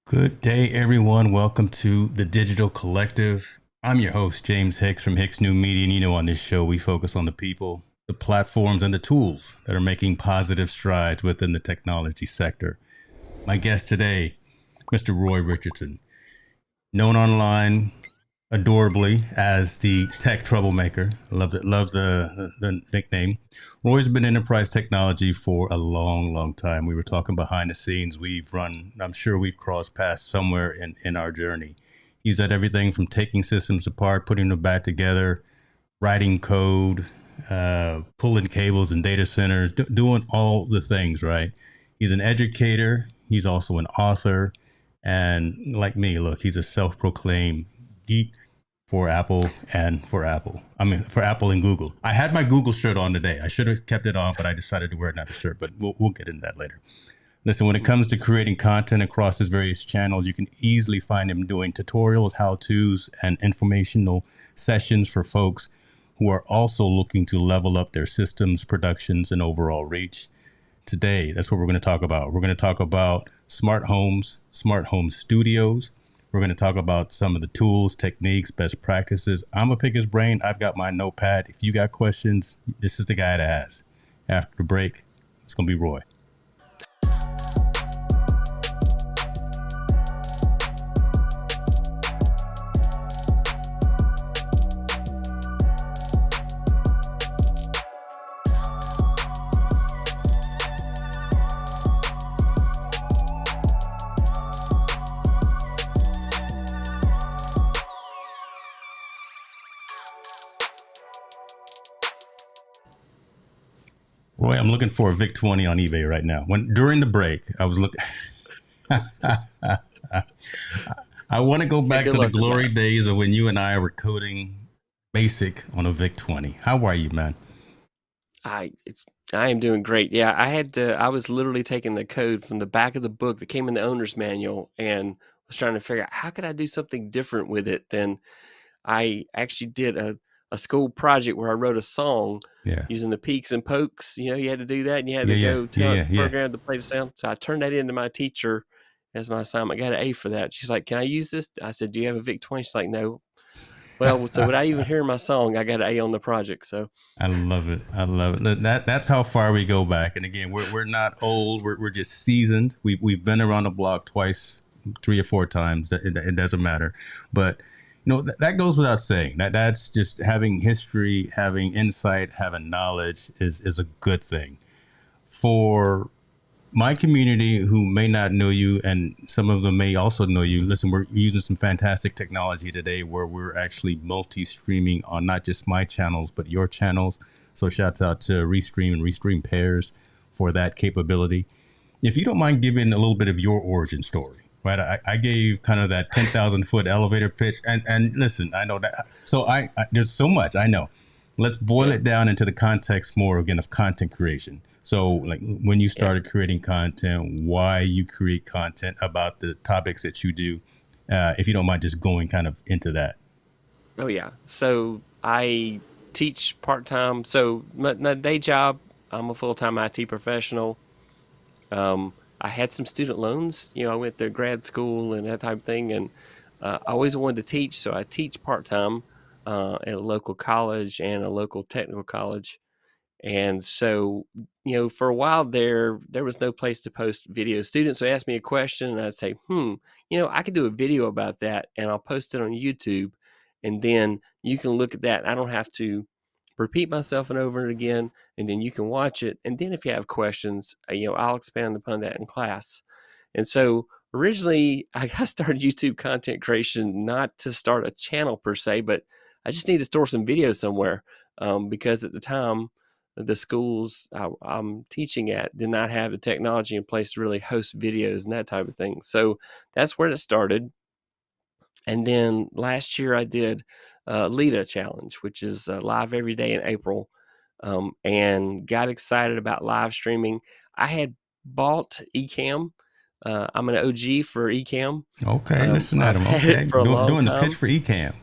Good day, everyone. Welcome to the Digital Collective. I'm your host, James Hicks from Hicks New Media. And on this show, we focus on the people, the platforms, and the tools that are making positive strides within the technology sector. My guest today, Mr. Roy Richardson, known online adorably as the tech troublemaker. Love the nickname. Roy's been in enterprise technology for a long time. We were talking behind the scenes. I'm sure we've crossed paths somewhere in our journey. He's at everything from taking systems apart, putting them back together, writing code, pulling cables in data centers, doing all the things, right? He's an educator. He's also an author. And like me, look, he's a self-proclaimed geek for Apple and for Apple. I mean, for Apple and Google. I had my Google shirt on today. I should have kept it on, but I decided to wear another shirt. But we'll get into that later. Listen, when it comes to creating content across his various channels, you can easily find him doing tutorials, how-tos, and informational sessions for folks who are also looking to level up their systems, productions, and overall reach. Today, that's what we're going to talk about. We're going to talk about smart homes, smart home studios. We're going to talk about some of the tools, techniques, best practices. I'm going to pick his brain. I've got my notepad. If you got questions, this is the guy to ask. After the break, it's going to be Roy. Roy, I'm looking for a VIC 20 on eBay right now. During the break, I was looking. I want to go back to the glory days of when you and I were coding BASIC on a VIC 20. How are you, man? I am doing great. Yeah, I was literally taking the code from the back of the book that came in the owner's manual and was trying to figure out how could I do something different with it than I actually did a school project where I wrote a song using the peaks and pokes. You had to do that and you had to go tell the program to play the sound. So I turned that into my teacher as my assignment. I got an A for that. She's like, "Can I use this?" I said, "Do you have a VIC 20?" She's like, "No." Well, so without even hearing my song, I got an A on the project. So I love it. That's how far we go back. And again, we're not old. We're just seasoned. We've been around the block twice, 3 or 4 times. It doesn't matter. But that goes without saying. That's just having history, having insight, having knowledge is a good thing. For my community who may not know you, and some of them may also know you, listen, we're using some fantastic technology today where we're actually multi-streaming on not just my channels, but your channels. So shouts out to Restream and Restream Pairs for that capability. If you don't mind giving a little bit of your origin story, right? I gave kind of that 10,000 foot elevator pitch, and listen, I know that. So there's so much I know. Let's boil it down into the context more again of content creation. So like when you started creating content, why you create content about the topics that you do, if you don't mind just going kind of into that. Oh yeah. So I teach part-time. So my day job, I'm a full-time IT professional. I had some student loans, I went to grad school and that type of thing. And I always wanted to teach. So I teach part-time at a local college and a local technical college. And so, for a while there was no place to post videos. Students would ask me a question and I'd say, I could do a video about that and I'll post it on YouTube. And then you can look at that. I don't have to repeat myself and over and again. And then you can watch it. And then if you have questions, I'll expand upon that in class. And so originally I got started YouTube content creation, not to start a channel per se, but I just need to store some videos somewhere. Because at the time, the schools I'm teaching at did not have the technology in place to really host videos and that type of thing. So that's where it started. And then last year I did LIDA challenge, which is live every day in April, and got excited about live streaming. I had bought Ecamm. I'm an OG for Ecamm. Okay, listen at him. Okay, for a long doing time. the pitch for Ecamm.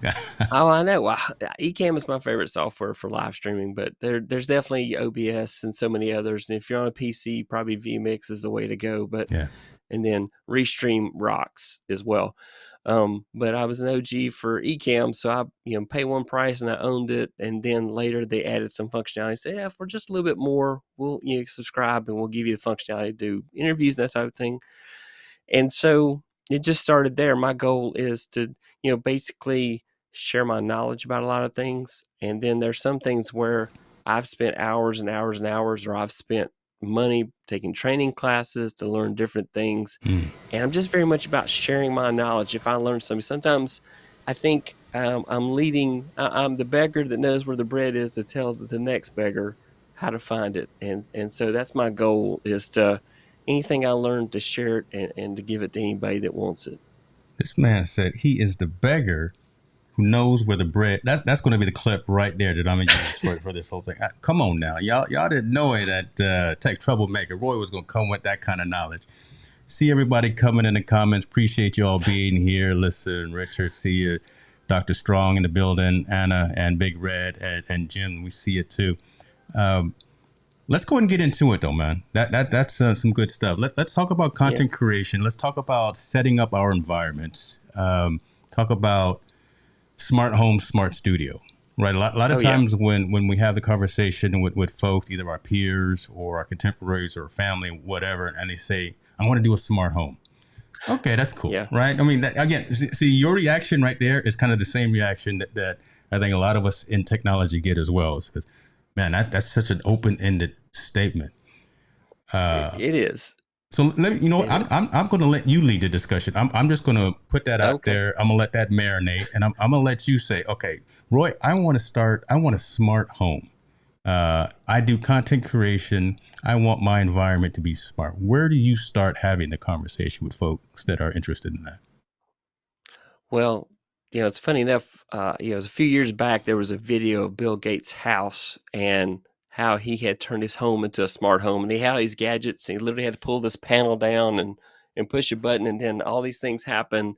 Oh, I know. Well, Ecamm is my favorite software for live streaming, but there's definitely OBS and so many others. And if you're on a PC, probably vMix is the way to go. But and then Restream rocks as well. But I was an OG for Ecamm, so I pay one price and I owned it. And then later they added some functionality. Say, yeah, for just a little bit more, we'll subscribe and we'll give you the functionality to do interviews and that type of thing. And so it just started there. My goal is to basically share my knowledge about a lot of things. And then there's some things where I've spent hours and hours and hours, or I've spent money taking training classes to learn different things. And I'm just very much about sharing my knowledge. If I learn something, sometimes I think I'm leading, I'm the beggar that knows where the bread is to tell the next beggar how to find it. And so that's my goal, is to anything I learned to share it and to give it to anybody that wants it. This man said he is the beggar who knows where the bread. That's going to be the clip right there that I'm gonna use for this whole thing. Come on now, y'all didn't know it that Tech Troublemaker Roy was going to come with that kind of knowledge. See everybody coming in the comments. Appreciate you all being here. Listen, Richard, see you. Dr. Strong in the building, Anna and Big Red and Jim. We see it too. Let's go ahead and get into it, though, man. That's some good stuff. Let's talk about content creation. Let's talk about setting up our environments. Talk about smart home, smart studio. Right. A lot of times when we have the conversation with folks, either our peers or our contemporaries or family, whatever, and they say, I want to do a smart home. Okay, that's cool. Yeah. Right. I mean, again, see, your reaction right there is kind of the same reaction that I think a lot of us in technology get as well. Because, man, that's such an open-ended statement. It is. So let me, I'm going to let you lead the discussion. I'm just going to put that out there. I'm going to let that marinate, and I'm going to let you say, okay, Roy, I want a smart home. I do content creation. I want my environment to be smart. Where do you start having the conversation with folks that are interested in that? Well, it's funny enough. It was a few years back. There was a video of Bill Gates' house and how he had turned his home into a smart home, and he had all these gadgets, and he literally had to pull this panel down and push a button, and then all these things happen.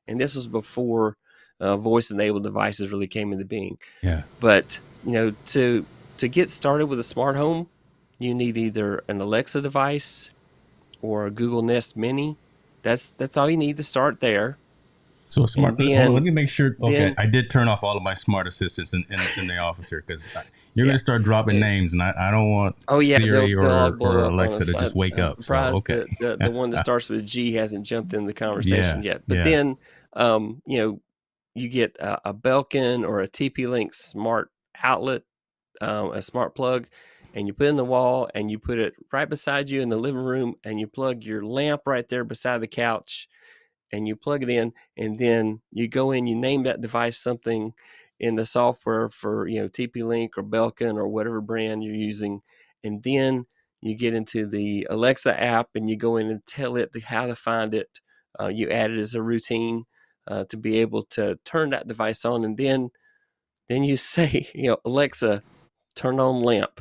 And this was before voice-enabled devices really came into being. Yeah. But to get started with a smart home, you need either an Alexa device or a Google Nest Mini. That's all you need to start there. So smart. Let me make sure. Okay, I did turn off all of my smart assistants in the office here, because you're going to start dropping names, and I don't want Siri or Alexa to just wake up. So okay, the one that starts with a G hasn't jumped in the conversation yet. But then, you get a Belkin or a TP-Link smart outlet, a smart plug, and you put it in the wall, and you put it right beside you in the living room, and you plug your lamp right there beside the couch, and you plug it in, and then you go in, you name that device something in the software for TP-Link or Belkin or whatever brand you're using, and then you get into the Alexa app and you go in and tell it how to find it. You add it as a routine to be able to turn that device on, and then you say, Alexa, turn on lamp.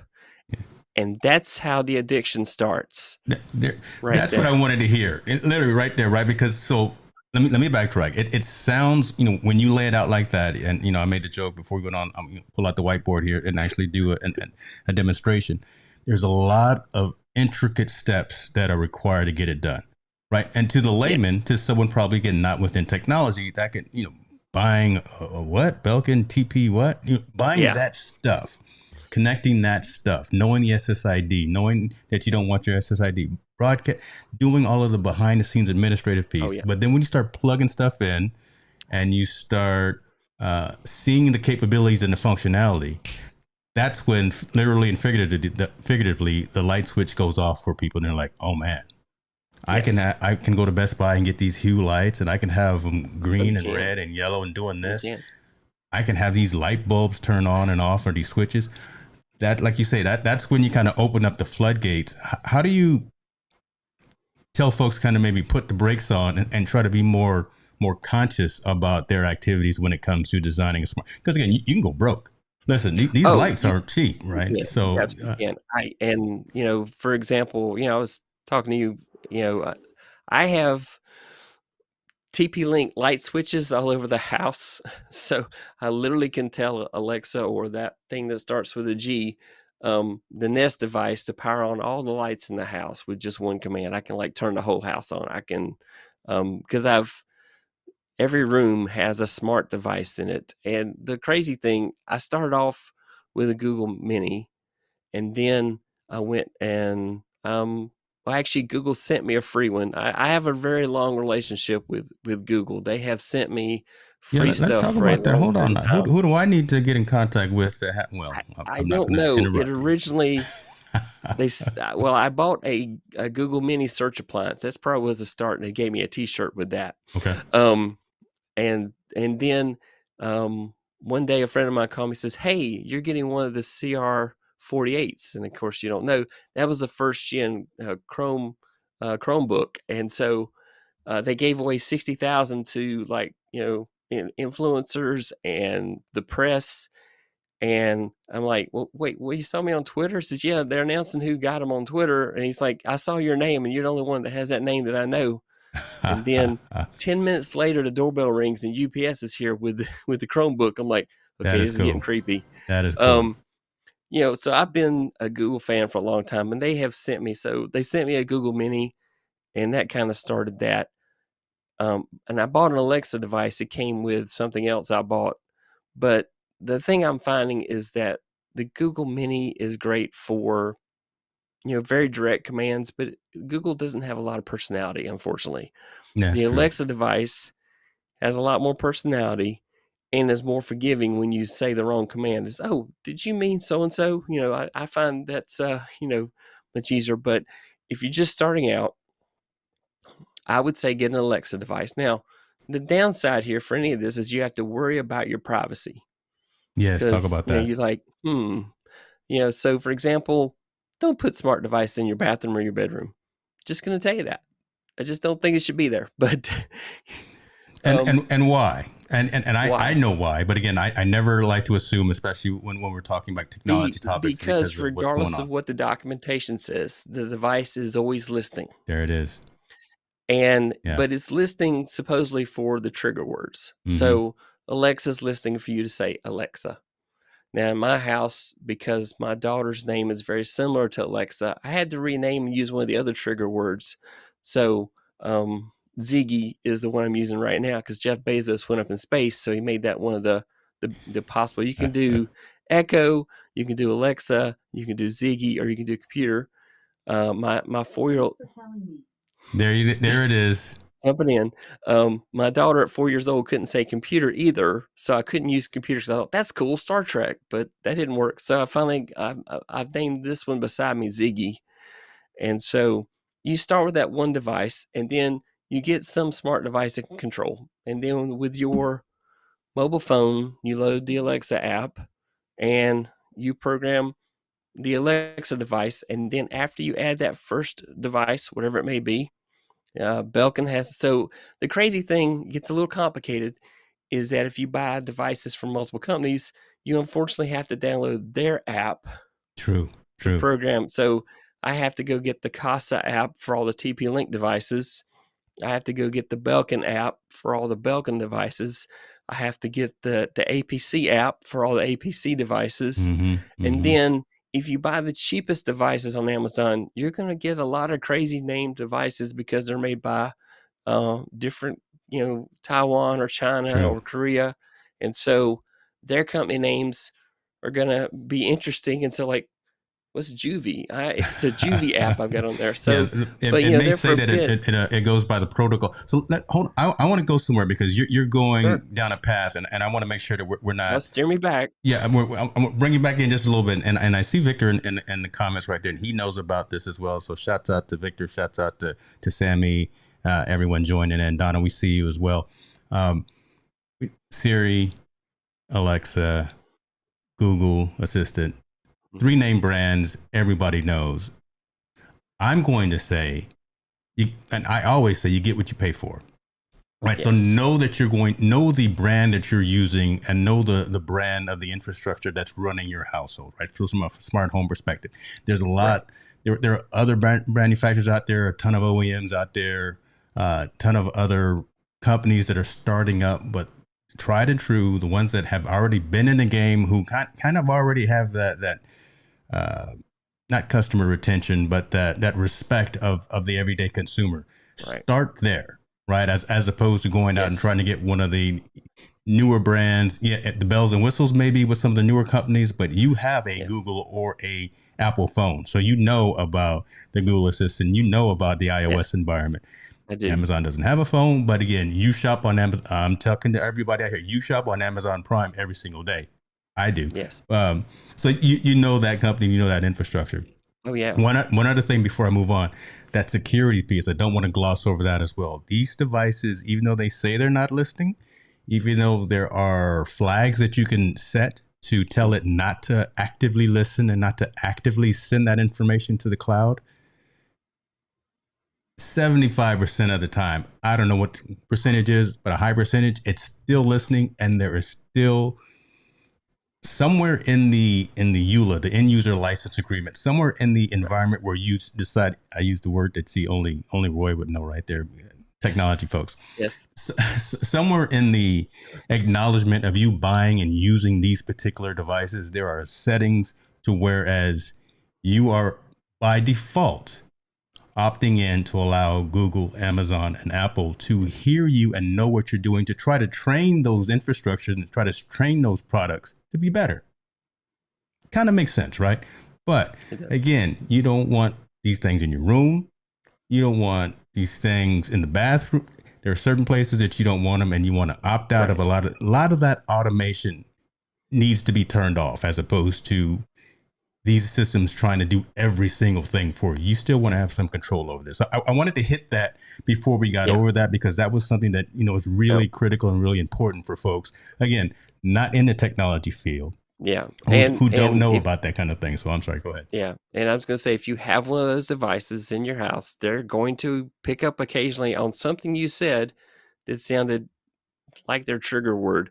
And that's how the addiction starts. That's what I wanted to hear. Literally right there, right? Because so let me backtrack. It sounds, when you lay it out like that, and I made the joke before we went on. I'm gonna pull out the whiteboard here and actually do a demonstration. There's a lot of intricate steps that are required to get it done, right? And to the layman, to someone probably again not within technology, that can buying a what Belkin TP what buying that stuff. Connecting that stuff, knowing the SSID, knowing that you don't want your SSID, broadcast, doing all of the behind the scenes administrative piece. But then when you start plugging stuff in and you start seeing the capabilities and the functionality, that's when literally and figuratively the light switch goes off for people. And they're like, oh man, I can go to Best Buy and get these Hue lights, and I can have them green and red and yellow and doing this. I can have these light bulbs turn on and off, or these switches. That, like you say, that's when you kind of open up the floodgates. How do you tell folks kind of maybe put the brakes on and try to be more conscious about their activities when it comes to designing a smart? Because again, you can go broke. Listen, these lights aren't cheap, right? Yeah, so for example, I was talking to you. I have TP-Link light switches all over the house. So I literally can tell Alexa or that thing that starts with a G, the Nest device to power on all the lights in the house with just one command. I can like turn the whole house on. I can, because every room has a smart device in it. And the crazy thing, I started off with a Google Mini, and then I went and well, actually, Google sent me a free one. I have a very long relationship with Google. They have sent me Yeah, free let's stuff talk for a about that. long Hold period on. of time. Who do I need to get in contact with? Well, I I'm not don't going to know. It interrupt you. originally well, I bought a Google Mini search appliance. That's probably was a start, and they gave me a T-shirt with that. Okay. Um, and then one day a friend of mine called me and says, "Hey, you're getting one of the CR48s," and of course you don't know that was the first gen Chromebook, and so they gave away 60,000 to like influencers and the press. And I'm like, well, wait, you saw me on Twitter? He says, yeah, they're announcing who got him on Twitter. And he's like, I saw your name, and you're the only one that has that name that I know. And then 10 minutes later, the doorbell rings and UPS is here with the Chromebook. I'm like, That okay, is this is cool. getting creepy. That is cool. So I've been a Google fan for a long time, and they sent me a Google Mini, and that kind of started that. And I bought an Alexa device. It came with something else I bought. But the thing I'm finding is that the Google Mini is great for, very direct commands, but Google doesn't have a lot of personality, unfortunately. That's The true. Alexa device has a lot more personality and is more forgiving when you say the wrong command. Is, oh, did you mean so and so? I find that's much easier. But if you're just starting out, I would say get an Alexa device. Now, the downside here for any of this is you have to worry about your privacy. Yes, talk Because about that. you're like, so for example, don't put smart device in your bathroom or your bedroom. Just going to tell you that. I just don't think it should be there. But and why? And I why? know why, but again, I never like to assume, especially when we're talking about technology topics, Because because of what's going regardless of on. what the documentation says, the device is always listening. There it is. But it's listening supposedly for the trigger words. Mm-hmm. So Alexa's listening for you to say Alexa. Now, in my house, because my daughter's name is very similar to Alexa, I had to rename and use one of the other trigger words. So Ziggy is the one I'm using right now because Jeff Bezos went up in space, so he made that one of the possible. You can do Echo, you can do Alexa, you can do Ziggy, or you can do computer. My 4-year-old. There it is. Jumping in. My daughter at 4 years old couldn't say computer either, so I couldn't use computer because I thought that's cool, Star Trek, but that didn't work. So I've named this one beside me Ziggy, and so you start with that one device, and then you get some smart device that can control, and then with your mobile phone, you load the Alexa app, and you program the Alexa device, and then after you add that first device, whatever it may be. Belkin has. So the crazy thing gets a little complicated is that if you buy devices from multiple companies, you unfortunately have to download their app True. to program. So I have to go get the Casa app for all the TP-Link devices. I have to go get the Belkin app for all the Belkin devices. I have to get the APC app for all the APC devices. And then if you buy the cheapest devices on Amazon, you're going to get a lot of crazy named devices because they're made by different, Taiwan or China or Korea. And so their company names are going to be interesting. And so like, what's Juvie? It's a Juvie app I've got on there. So, it but may say that it goes by the protocol. So hold. I want to go somewhere because you're going down a path, and I want to make sure that we're not. Well, steer me back. Yeah, I'm gonna bring you back in just a little bit, and I see Victor in the comments right there, and he knows about this as well. So shouts out to Victor, shouts out to Sammy, everyone joining in. Donna, we see you as well. Siri, Alexa, Google Assistant. 3 name brands everybody knows. I'm going to say, and I always say, you get what you pay for. Right. Yes. So know the brand that you're using and know the brand of the infrastructure that's running your household, right? From a smart home perspective, there's a lot. Right. There are other brand manufacturers out there, a ton of OEMs out there, a ton of other companies that are starting up, but tried and true, the ones that have already been in the game, who kind of already have that uh, not customer retention, but that respect of the everyday consumer. Right. Start there, right? As opposed to going out and Yes. trying to get one of the newer brands. Yeah, the bells and whistles maybe with some of the newer companies, but you have a Yeah. Google or a Apple phone, so you know about the Google Assistant, you know about the iOS Yes, environment. I do. Amazon doesn't have a phone, but again, you shop on Amazon. I'm talking to everybody out here. You shop on Amazon Prime every single day. I do. Yes. So you know that company, you know that infrastructure. Oh, yeah. One other thing before I move on, that security piece. I don't want to gloss over that as well. These devices, even though they say they're not listening, even though there are flags that you can set to tell it not to actively listen and not to actively send that information to the cloud, 75% of the time, I don't know what the percentage is, but a high percentage, it's still listening, and there is still somewhere in the EULA, the end user license agreement, somewhere in the environment where you decide. I use the word that see only Roy would know right there, technology folks. Yes. Somewhere in the acknowledgement of you buying and using these particular devices, there are settings to whereas you are by default opting in to allow Google, Amazon, and Apple to hear you and know what you're doing to try to train those infrastructure and try to train those products to be better. Kind of makes sense, right? But again, you don't want these things in your room. You don't want these things in the bathroom. There are certain places that you don't want them, and you want to opt out of a lot of that automation needs to be turned off, as opposed to these systems trying to do every single thing for you. You still want to have some control over this. So I wanted to hit that before we got over that, because that was something that, is really critical and really important for folks. Again, not in the technology field. Yeah. Who don't know about that kind of thing. So I'm sorry, go ahead. Yeah. And I was going to say, if you have one of those devices in your house, they're going to pick up occasionally on something you said that sounded like their trigger word.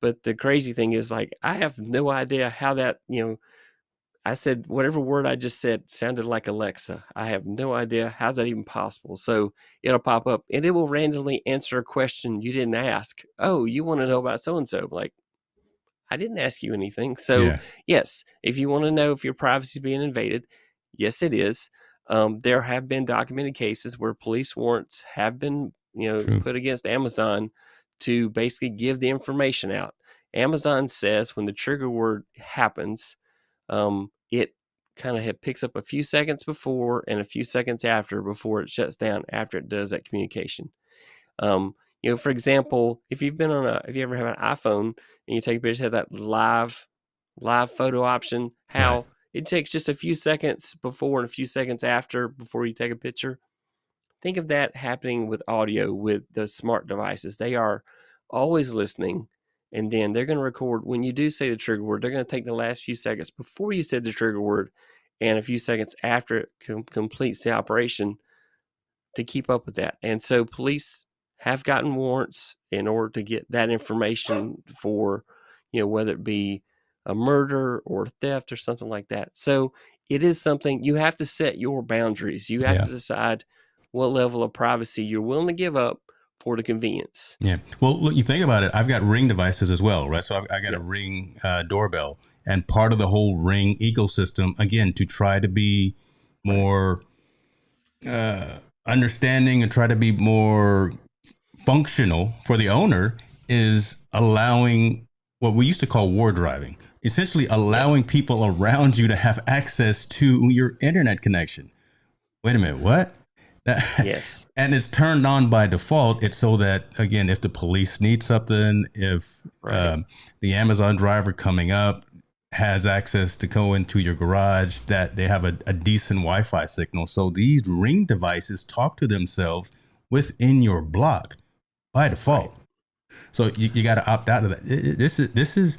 But the crazy thing is, like, I have no idea how that, I said whatever word I just said sounded like Alexa. I have no idea how's that even possible. So it'll pop up and it will randomly answer a question you didn't ask. Oh, you want to know about so and so? Like, I didn't ask you anything. So yes, if you want to know if your privacy is being invaded, yes, it is. There have been documented cases where police warrants have been, put against Amazon to basically give the information out. Amazon says when the trigger word happens, it kind of picks up a few seconds before and a few seconds after before it shuts down after it does that communication. For example, if you ever have an iPhone and you take a picture, have that live photo option, how it takes just a few seconds before and a few seconds after before you take a picture. Think of that happening with audio with those smart devices. They are always listening, and then they're going to record when you do say the trigger word. They're going to take the last few seconds before you said the trigger word and a few seconds after it completes the operation to keep up with that. And so police have gotten warrants in order to get that information for, whether it be a murder or theft or something like that. So it is something you have to set your boundaries. You have to decide what level of privacy you're willing to give up for the convenience. Yeah. Well, look, you think about it. I've got Ring devices as well, right? So I got a Ring doorbell, and part of the whole Ring ecosystem, again, to try to be more understanding and try to be more functional for the owner, is allowing what we used to call war driving, essentially allowing people around you to have access to your internet connection. Wait a minute, what? Yes. And it's turned on by default. It's so that, again, if the police need something, if the Amazon driver coming up has access to go into your garage, that they have a decent Wi-Fi signal. So these Ring devices talk to themselves within your block by default. So you got to opt out of that. This is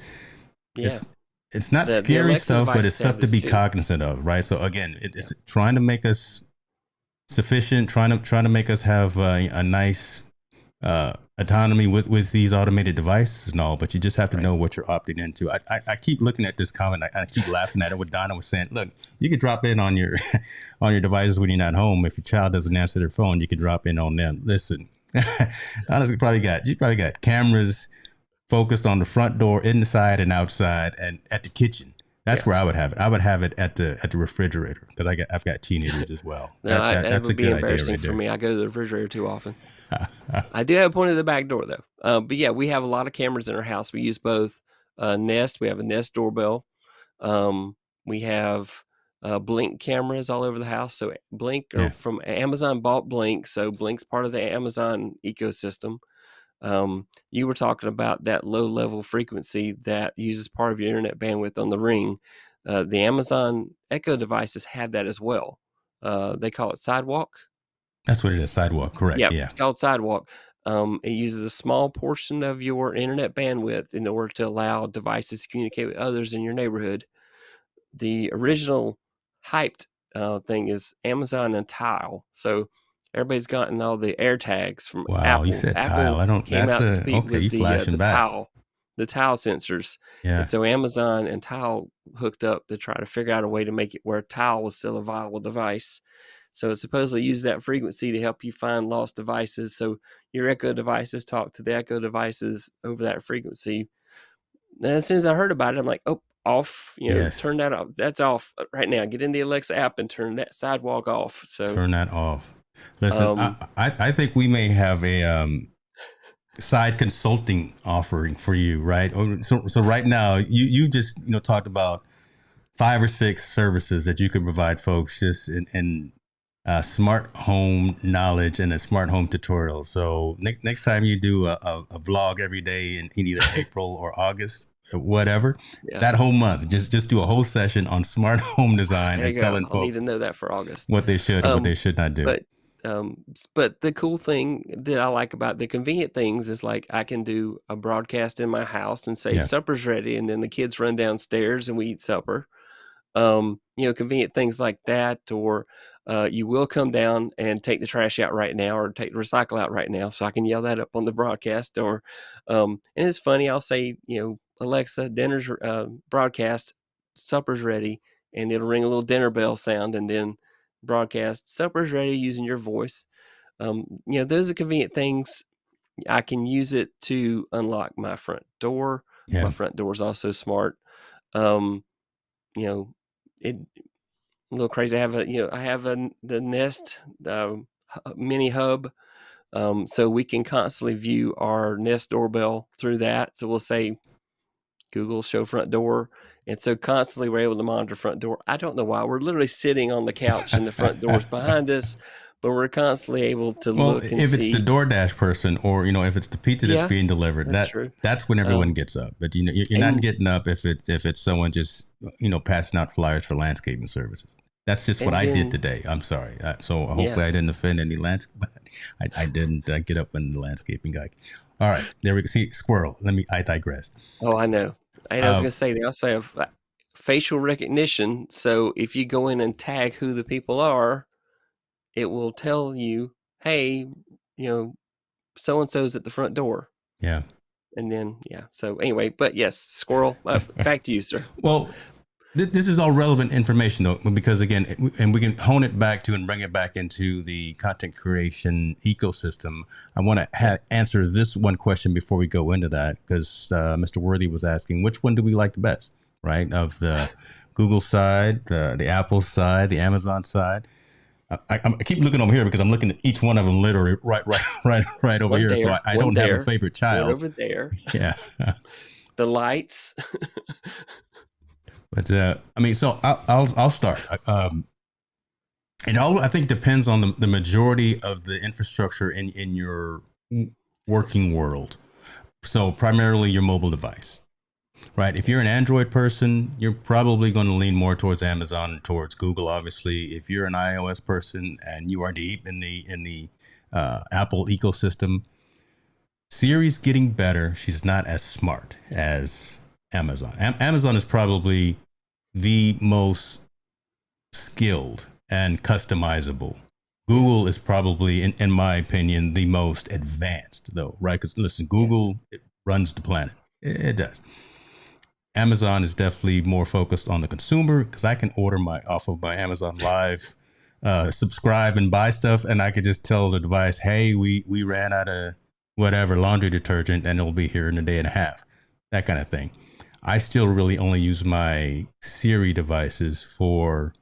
it's not scary stuff, but it's stuff to be cognizant of, right? So again, it's trying to make us sufficient, trying to make us have a nice autonomy with these automated devices and all, but you just have to know what you're opting into. I keep looking at this comment. I keep laughing at it. What Donna was saying, look, you can drop in on your on your devices when you're not home. If your child doesn't answer their phone, you can drop in on them. Listen, Donna's probably got cameras focused on the front door, inside and outside, and at the kitchen. That's where I would have it. I would have it at the refrigerator because I've got teenagers as well. No, that That's a would be good idea embarrassing right for there. me. I go to the refrigerator too often. I do have one at the back door though. But yeah, we have a lot of cameras in our house. We use both Nest. We have a Nest doorbell. We have Blink cameras all over the house. So Blink or from Amazon bought Blink. So Blink's part of the Amazon ecosystem. You were talking about that low level frequency that uses part of your internet bandwidth on the Ring. The Amazon Echo devices have that as well. They call it Sidewalk. That's what it is. Sidewalk, correct? Yeah. It's called Sidewalk. It uses a small portion of your internet bandwidth in order to allow devices to communicate with others in your neighborhood. The original hyped thing is Amazon and Tile. So everybody's gotten all the air tags from Wow, Apple. you said Apple Tile. I don't. came That's out to compete okay. You with flashing the back. Tile sensors. Yeah. And so Amazon and Tile hooked up to try to figure out a way to make it where Tile was still a viable device. So it supposedly uses that frequency to help you find lost devices. So your Echo devices talk to the Echo devices over that frequency. And as soon as I heard about it, I'm like, oh, off, turn that off. That's off right now. Get in the Alexa app and turn that Sidewalk off. So turn that off. Listen, I think we may have a side consulting offering for you, right? So right now, you just talked about 5 or 6 services that you could provide folks just in smart home knowledge and a smart home tutorial. So next time you do a vlog every day in either April or August, whatever, that whole month, just do a whole session on smart home design and telling folks. I'll need to know that for August. What they should and what they should not do. But the cool thing that I like about the convenient things is like I can do a broadcast in my house and say supper's ready, and then the kids run downstairs and we eat supper. Convenient things like that, or you will come down and take the trash out right now or take the recycle out right now. So I can yell that up on the broadcast, or, and it's funny. I'll say, Alexa, dinner's broadcast, supper's ready, and it'll ring a little dinner bell sound and then broadcast supper's ready using your voice. Those are convenient things. I can use it to unlock my front door. My front door is also smart. It a little crazy. I have the Nest mini hub, so we can constantly view our Nest doorbell through that. So we'll say Google show front door, and so constantly we're able to monitor front door. I don't know why. We're literally sitting on the couch and the front door's behind us, but we're constantly able to look and see. If it's the DoorDash person, or if it's the pizza that's being delivered, that's when everyone gets up. But you're not getting up if it's someone just passing out flyers for landscaping services. That's just what I did today. I'm sorry. So hopefully I didn't offend any I didn't get up when the landscaping guy. All right, there we go. See, squirrel. I digress. Oh, I know. And I was going to say, they also have facial recognition. So if you go in and tag who the people are, it will tell you, hey, so-and-so's at the front door. Yeah. And then, So anyway, but yes, squirrel, back to you, sir. Well, this is all relevant information, though, because again, and we can hone it back to and bring it back into the content creation ecosystem. I want to answer this one question before we go into that, because Mr. Worthy was asking, which one do we like the best, right? Of the Google side, the Apple side, the Amazon side. I keep looking over here because I'm looking at each one of them literally right over one here. There, so I don't have a favorite child. One over there. Yeah. The lights. But so I'll start. It all, I think, depends on the majority of the infrastructure in your working world. So primarily your mobile device, right? If you're an Android person, you're probably going to lean more towards Amazon, towards Google. Obviously, if you're an iOS person and you are deep in the Apple ecosystem, Siri's getting better. She's not as smart as Amazon. Amazon is probably the most skilled and customizable. Google is probably, in my opinion, the most advanced, though, right? Because listen, Google it runs the planet. It does. Amazon is definitely more focused on the consumer, because I can order off of my Amazon Live, subscribe and buy stuff, and I could just tell the device, hey, we ran out of whatever laundry detergent, and it'll be here in a day and a half. That kind of thing. I still really only use my Siri devices for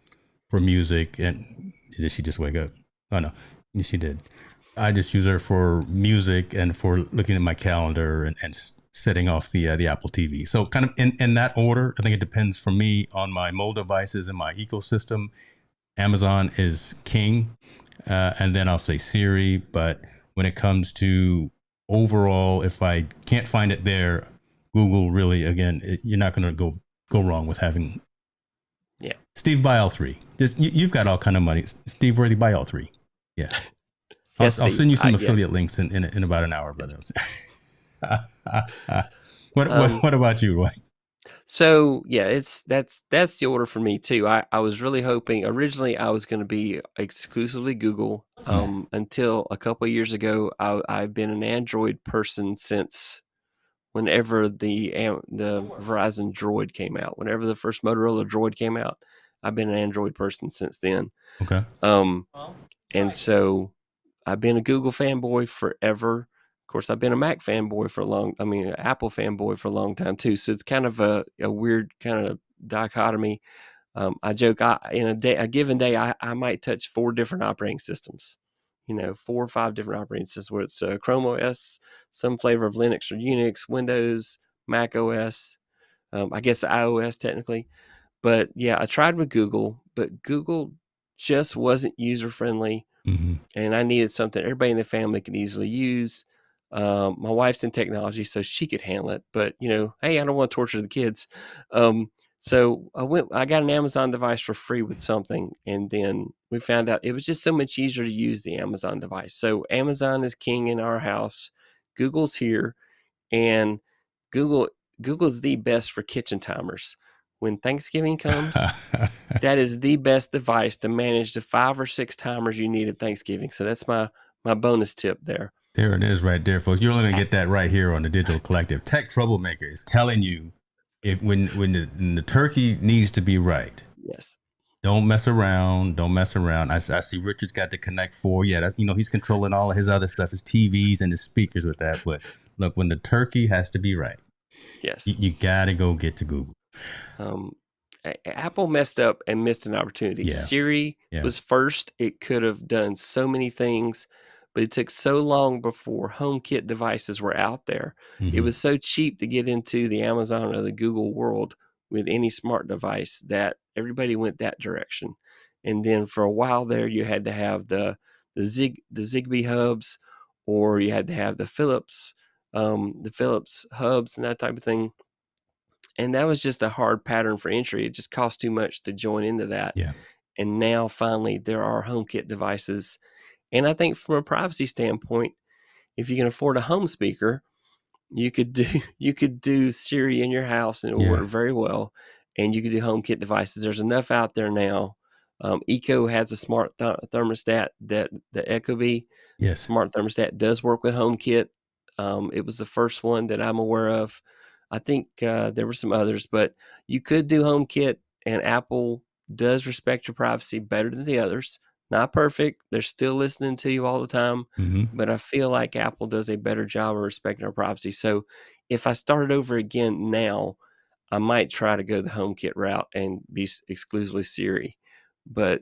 music. And did she just wake up? Oh no, she did. I just use her for music and for looking at my calendar and setting off the Apple TV. So kind of in that order, I think it depends for me on my mobile devices and my ecosystem. Amazon is king, and then I'll say Siri. But when it comes to overall, if I can't find it there, Google really again, you're not going to go wrong with having. Yeah. Steve, buy all three. Just you've got all kind of money. Steve Worthy, buy all three. Yeah. I'll send you some affiliate links in about an hour, brother. What about you, Roy? So yeah, that's the order for me too. I was really hoping originally I was going to be exclusively Google. Until a couple of years ago, I've been an Android person since whenever the Verizon Droid came out. Whenever the first Motorola Droid came out, I've been an Android person since then. Okay. And so I've been a Google fanboy forever. Of course, I've been a Mac fanboy for an Apple fanboy for a long time too. So it's kind of a weird kind of dichotomy. I joke, in a given day, I might touch 4 different operating systems. 4 or 5 different operating systems, where it's Chrome OS, some flavor of Linux or Unix, Windows, Mac OS, I guess iOS technically. But yeah, I tried with Google, but Google just wasn't user friendly. Mm-hmm. And I needed something everybody in the family could easily use. My wife's in technology, so she could handle it. But hey, I don't want to torture the kids. So I got an Amazon device for free with something, and then we found out it was just so much easier to use the Amazon device. So Amazon is king in our house. Google's here, and Google's the best for kitchen timers. When Thanksgiving comes, that is the best device to manage the 5 or 6 timers you need at Thanksgiving. So that's my bonus tip there. There it is right there, folks. You're only going to get that right here on the Digital Collective. Tech Troublemaker is telling you when the turkey needs to be right. Yes. Don't mess around. I see Richard's got the Connect 4. Yeah, that's, he's controlling all of his other stuff, his TVs and his speakers with that. But look, when the turkey has to be right, yes, you got to go get to Google. Apple messed up and missed an opportunity. Yeah. Siri was first. It could have done so many things, but it took so long before HomeKit devices were out there. Mm-hmm. It was so cheap to get into the Amazon or the Google world with any smart device that everybody went that direction. And then for a while there, you had to have the Zigbee hubs, or you had to have the Philips hubs and that type of thing. And that was just a hard pattern for entry. It just cost too much to join into that. Yeah. And now finally there are HomeKit devices. And I think from a privacy standpoint, if you can afford a home speaker, you could do Siri in your house and it will work very well. And you could do HomeKit devices. There's enough out there now. Eco has a smart thermostat that the Ecobee smart thermostat does work with HomeKit. It was the first one that I'm aware of. I think there were some others, but you could do HomeKit, and Apple does respect your privacy better than the others. Not perfect. They're still listening to you all the time, but I feel like Apple does a better job of respecting our privacy. So if I started over again now, I might try to go the HomeKit route and be exclusively Siri. But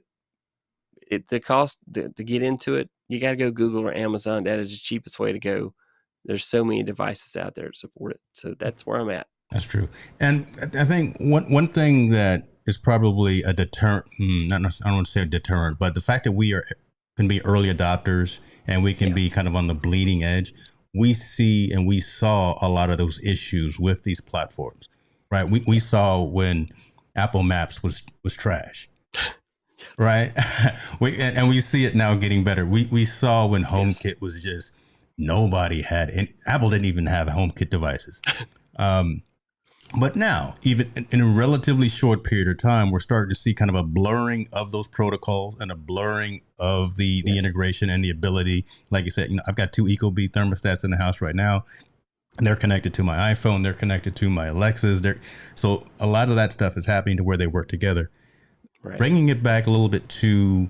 the cost to get into it, you got to go Google or Amazon. That is the cheapest way to go. There's so many devices out there to support it. So that's where I'm at. That's true. And I think one thing that is probably a deterrent, I don't want to say a deterrent, but the fact that we can be early adopters and we can be kind of on the bleeding edge, we see and we saw a lot of those issues with these platforms, right? We saw when Apple Maps was trash. Right. And we see it now getting better. We saw when HomeKit was just, nobody had, and Apple didn't even have HomeKit devices. But now, even in a relatively short period of time, we're starting to see kind of a blurring of those protocols and a blurring of the integration and the ability. Like you said, I've got 2 Ecobee thermostats in the house right now. And they're connected to my iPhone. They're connected to my Alexas. So a lot of that stuff is happening to where they work together. Right. Bringing it back a little bit to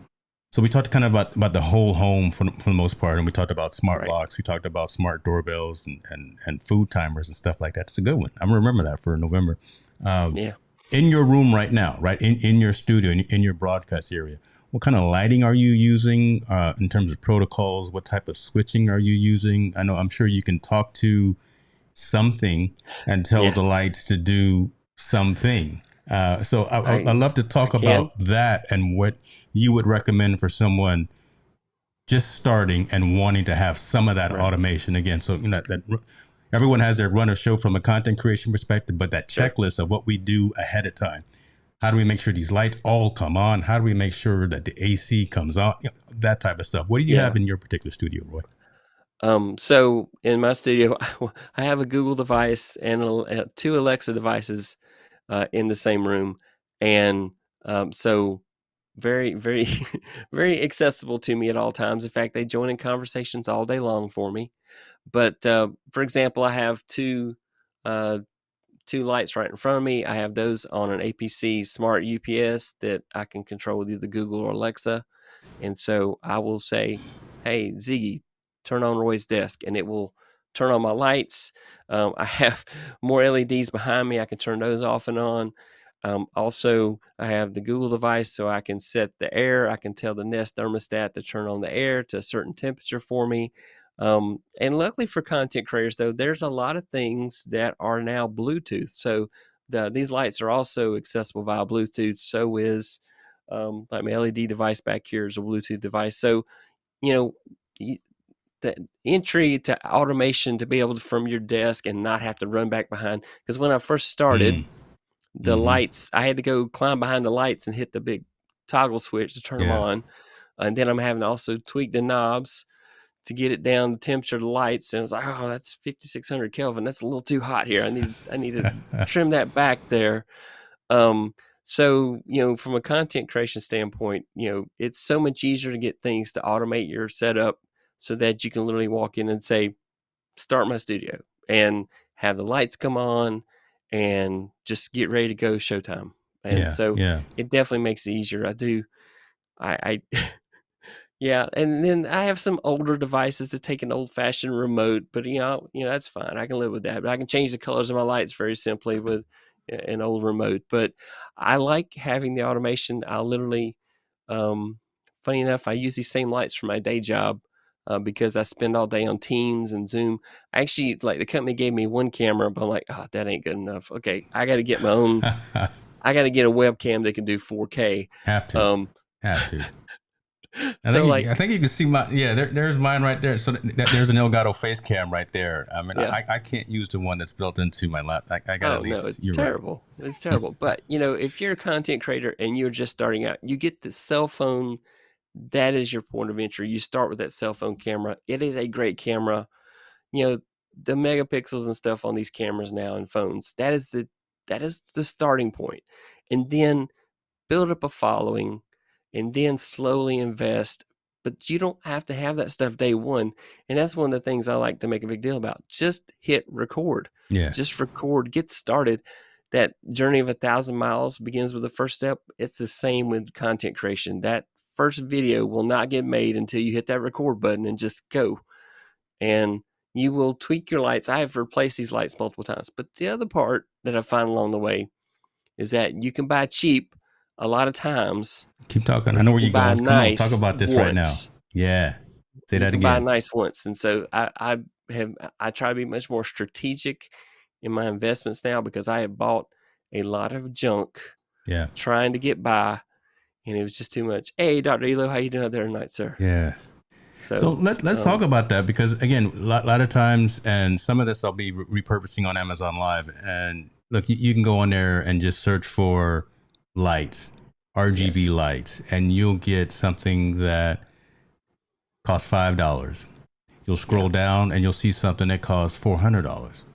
So we talked kind of about the whole home for the most part, and we talked about smart Right. locks. We talked about smart doorbells and food timers and stuff like that. It's a good one. I'm gonna remember that for November. Um, Yeah. in your room right now, right in your studio, in your broadcast area, what kind of lighting are you using in terms of protocols? What type of switching are you using? I'm sure you can talk to something and tell Yes. the lights to do something. So I'd I love to I talk can. about that and what you would recommend for someone just starting and wanting to have some of that Right. automation again. So that everyone has their run of show from a content creation perspective, but that Sure. checklist of what we do ahead of time. How do we make sure these lights all come on? How do we make sure that the AC comes on? That type of stuff. What do you have Yeah. in your particular studio, Roy? So in my studio, I have a Google device and two Alexa devices in the same room, and so very, very, very accessible to me at all times. In fact, they join in conversations all day long for me. But for example, I have uh, two lights right in front of me. I have those on an APC smart UPS that I can control with either Google or Alexa. And so I will say, "Hey, Ziggy, turn on Roy's desk," and it will turn on my lights. I have more LEDs behind me. I can turn those off and on. Also, I have the Google device, so I can set the air. I can tell the Nest thermostat to turn on the air to a certain temperature for me. And luckily for content creators, though, there's a lot of things that are now Bluetooth. So these lights are also accessible via Bluetooth. So is like my LED device back here is a Bluetooth device. So, you know, the entry to automation to be able to from your desk and not have to run back behind. Because when I first started, Mm, the mm-hmm. lights, I had to go climb behind the lights and hit the big toggle switch to turn them Yeah. on. And then I'm having to also tweak the knobs to get it down the temperature of the lights. And it was like, oh, that's 5,600 Kelvin. That's a little too hot here. I need to trim that back there. Um, so, from a content creation standpoint, it's so much easier to get things to automate your setup so that you can literally walk in and say, start my studio and have the lights come on and just get ready to go showtime. And Yeah. so Yeah. it definitely makes it easier. I yeah, and then I have some older devices that take an old-fashioned remote, but, that's fine. I can live with that, but I can change the colors of my lights very simply with an old remote, but I like having the automation. I literally um, funny enough, I use these same lights for my day job, because I spend all day on Teams and Zoom. Actually, like, the company gave me one camera, but I'm like, "Oh, that ain't good enough. Okay, I gotta get my own. I gotta get a webcam that can do 4K." Have to. Um, Have to. so, I like, think you can see my there's mine right there. So there's an Elgato face cam right there. I mean, yeah. I can't use the one that's built into my lap. I got at Oh, no, least it's you're right. terrible. It's terrible. But, if you're a content creator and you're just starting out, you get the cell phone. That is your point of entry. You start with that cell phone camera. It is a great camera. You know, the megapixels and stuff on these cameras now and phones, that is the starting point. And then build up a following, and then slowly invest. But you don't have to have that stuff day one. And that's one of the things I like to make a big deal about. Just hit record. Yeah. Just record, get started. That journey of 1,000 miles begins with the first step. It's the same with content creation. That first video will not get made until you hit that record button and just go. And you will tweak your lights. I have replaced these lights multiple times. But the other part that I find along the way is that you can buy cheap a lot of times, Keep talking. or I know you where can you're buy going. Come on, talk nice about this right now. once. Yeah. Say You that can buy again. nice once. And so I try to be much more strategic in my investments now, because I have bought a lot of junk Yeah. trying to get by, and it was just too much. Hey, Dr. Elo, how you doing out there tonight, sir? Yeah. So So, let's talk about that because again, lot of times, and some of this I'll be repurposing on Amazon Live. And look, you can go on there and just search for lights, RGB yes, lights, and you'll get something that costs $5. You'll yeah, scroll down and you'll see something that costs $400.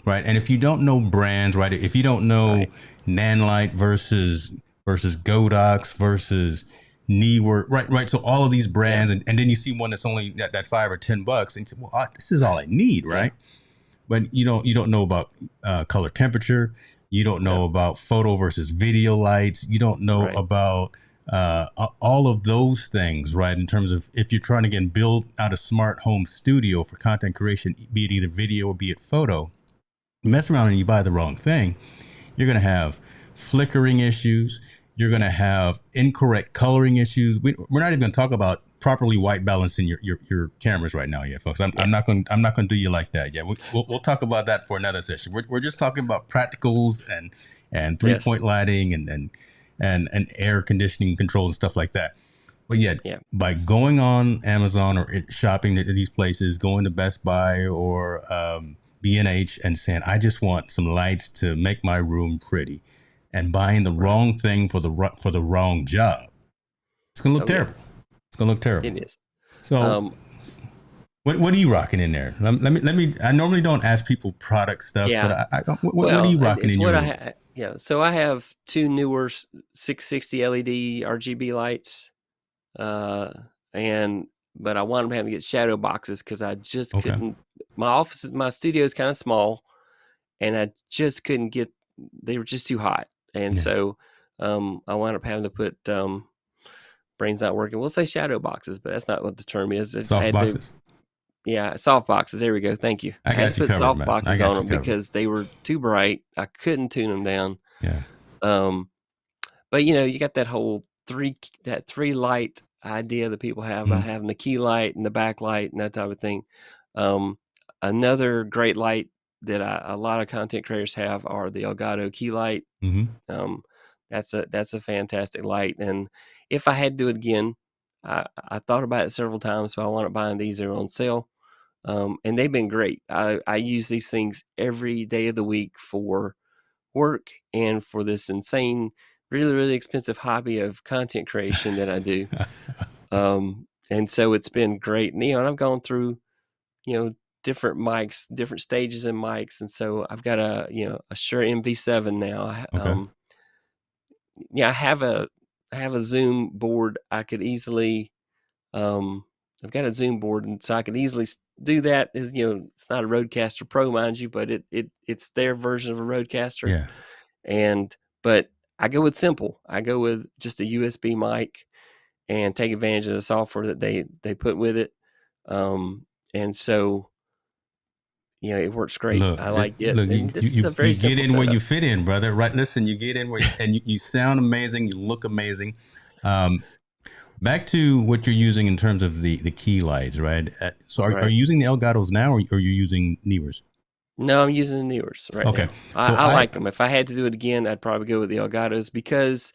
Right. And if you don't know brands, right, if you don't know right, Nanlite versus Godox versus Neewer, right. So all of these yeah, brands, and then you see one that's only that $5 or $10, and you say, well, this is all I need, yeah, right? But you don't know about color temperature. You don't know no, about photo versus video lights. You don't know right, about all of those things, right? In terms of if you're trying to again build out a smart home studio for content creation, be it either video or be it photo, you mess around and you buy the wrong thing, you're going to have flickering issues. You're going to have incorrect coloring issues. We're not even going to talk about properly white balancing your cameras right now yet, folks. I'm not going to do you like that yet. We'll talk about that for another session. We're just talking about practicals and 3-point lighting and air conditioning control and stuff like that. But yet, by going on Amazon or shopping at these places, going to Best Buy or B&H and saying, I just want some lights to make my room pretty, and buying the wrong thing for the wrong job, it's going to look terrible. It's going to look terrible. It is. So what are you rocking in there? Let me. I normally don't ask people product stuff, but what are you rocking in your room? So I have two newer 660 LED RGB lights, but I wanted to have to get shadow boxes because I just couldn't. My studio is kind of small, and I just couldn't get. They were just too hot, and so I wound up having to put brains not working. We'll say shadow boxes, but that's not what the term is. Soft boxes. Soft boxes. There we go. Thank you. I had to put soft boxes on them because they were too bright. I couldn't tune them down. Yeah. But you got that whole three light idea that people have about having the key light and the backlight and that type of thing. Another great light that a lot of content creators have are the Elgato Key Light. That's a fantastic light. And if I had to do it again, I thought about it several times, so I wound up buying these. They're on sale. And they've been great. I use these things every day of the week for work and for this insane, really, really expensive hobby of content creation that I do. And so it's been great. And, and I've gone through, different mics, different stages in mics. And so I've got a Shure MV7 now. I have a Zoom board. I could easily, I've got a Zoom board, and so I could easily do that. It's not a Rodecaster Pro, mind you, but it's their version of a Rodecaster. Yeah. But I go with simple. I go with just a USB mic and take advantage of the software that they put with it. And so, it works great. Look, I like it. Look, you get in where you fit in, brother. Right? Listen, you get in where and you sound amazing. You look amazing. Back to what you're using in terms of the key lights, right? So are you using the Elgatos now, or are you using Newers? No, I'm using the Newers right now. I like them. If I had to do it again, I'd probably go with the Elgatos because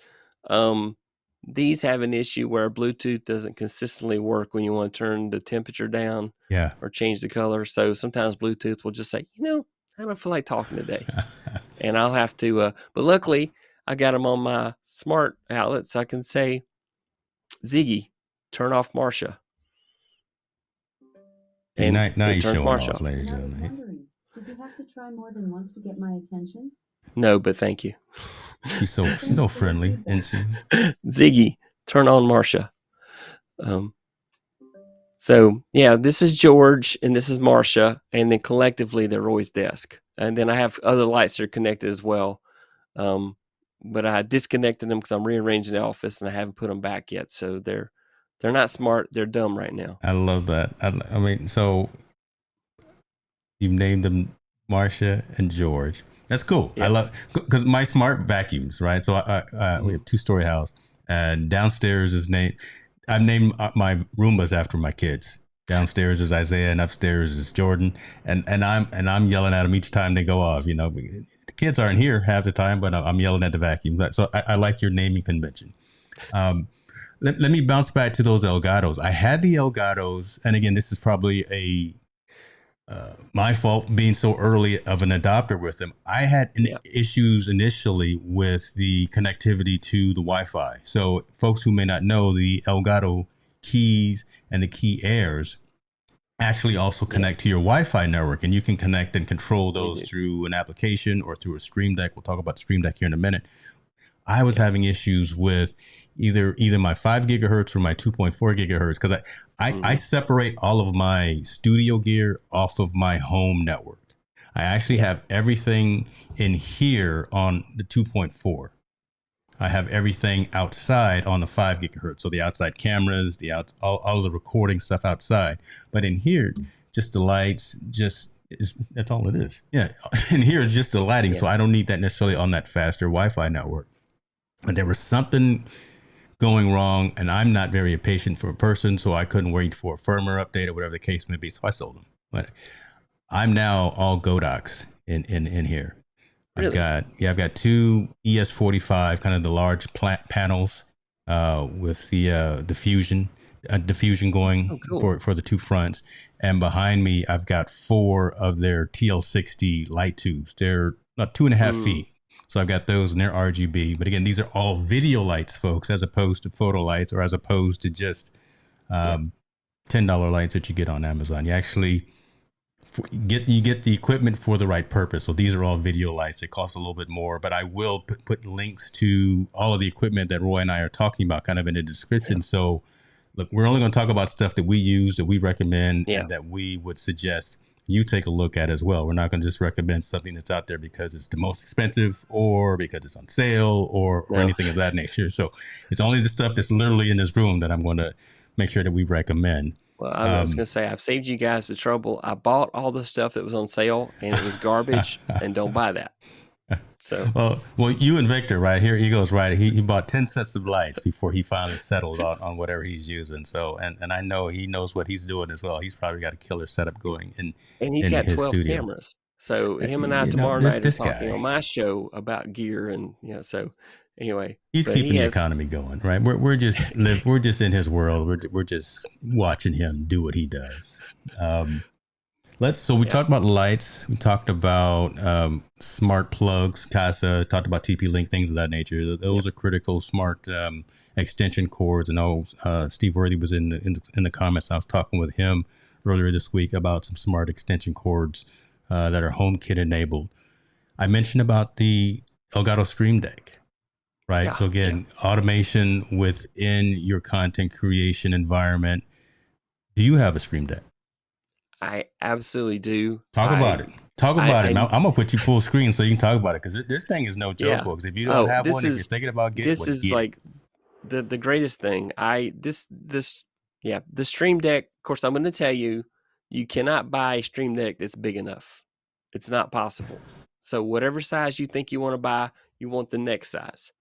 these have an issue where Bluetooth doesn't consistently work when you want to turn the temperature down or change the color. So sometimes Bluetooth will just say, I don't feel like talking today. And I'll have to, but luckily I got them on my smart outlet, so I can say, Ziggy, turn off Marcia. And now you're showing off, ladies and gentlemen. Did you have to try more than once to get my attention? No, but thank you. She's so friendly, isn't she? Ziggy, turn on Marcia. So this is George and this is Marcia, and then collectively they're Roy's desk. And then I have other lights that are connected as well. But I disconnected them because I'm rearranging the office and I haven't put them back yet. So they're not smart. They're dumb right now. I love that. I mean, so you've named them Marcia and George. That's cool. Yeah. I love because my smart vacuums, right? So we have 2-story house, and downstairs is I've named my Roombas after my kids. Downstairs is Isaiah, and upstairs is Jordan, and I'm yelling at them each time they go off. The kids aren't here half the time, but I'm yelling at the vacuum. So I like your naming convention. Let me bounce back to those Elgatos. I had the Elgatos, and again, this is probably my fault being so early of an adopter with them. I had issues initially with the connectivity to the Wi-Fi. So folks who may not know, the Elgato keys and the key airs actually also connect to your Wi-Fi network, and you can connect and control those through an application or through a Stream Deck. We'll talk about Stream Deck here in a minute. I was having issues with either my 5 gigahertz or my 2.4 gigahertz because I separate all of my studio gear off of my home network. I actually have everything in here on the 2.4. I have everything outside on the 5 gigahertz. So the outside cameras, all of the recording stuff outside. But in here, just the lights, that's all it is. Yeah. In here, it's just the lighting. Yeah. So I don't need that necessarily on that faster Wi-Fi network. But there was something going wrong, and I'm not very impatient for a person, so I couldn't wait for a firmware update or whatever the case may be. So I sold them. But I'm now all Godox in here. Really? I've got two ES45, kind of the large panels with the diffusion going for the two fronts, and behind me I've got 4 of their TL60 light tubes. They're about 2.5 feet, so I've got those and they're RGB. But again, these are all video lights, folks, as opposed to photo lights or as opposed to just $10 lights that you get on Amazon. You actually get the equipment for the right purpose. So these are all video lights. It costs a little bit more, but I will put links to all of the equipment that Roy and I are talking about kind of in the description. So look, we're only going to talk about stuff that we use, that we recommend, and that we would suggest you take a look at as well. We're not going to just recommend something that's out there because it's the most expensive or because it's on sale or anything of that nature. So it's only the stuff that's literally in this room that I'm going to make sure that we recommend. Well, I was going to say, I've saved you guys the trouble. I bought all the stuff that was on sale, and it was garbage, and don't buy that. So well, you and Victor, right here, he goes right. He bought 10 sets of lights before he finally settled on whatever he's using. So, and I know he knows what he's doing as well. He's probably got a killer setup going and he's got 12 studio. cameras. So him and I tomorrow night are talking on my show about gear, and so anyway, he's keeping the economy going, right? We're just we're just in his world. We're just watching him do what he does. So we talked about lights. We talked about smart plugs, Casa. Talked about TP-Link, things of that nature. Those are critical. Smart extension cords. And Steve Worthy was in the comments. I was talking with him earlier this week about some smart extension cords that are HomeKit enabled. I mentioned about the Elgato Stream Deck. Right. So again, automation within your content creation environment. Do you have a Stream Deck? I absolutely do. Talk about it. I'm going to put you full screen so you can talk about it, because this thing is no joke, folks. If you don't have one, if you're thinking about getting one, this is like the greatest thing. The Stream Deck, of course, I'm going to tell you, you cannot buy a Stream Deck that's big enough. It's not possible. So whatever size you think you want to buy, you want the next size.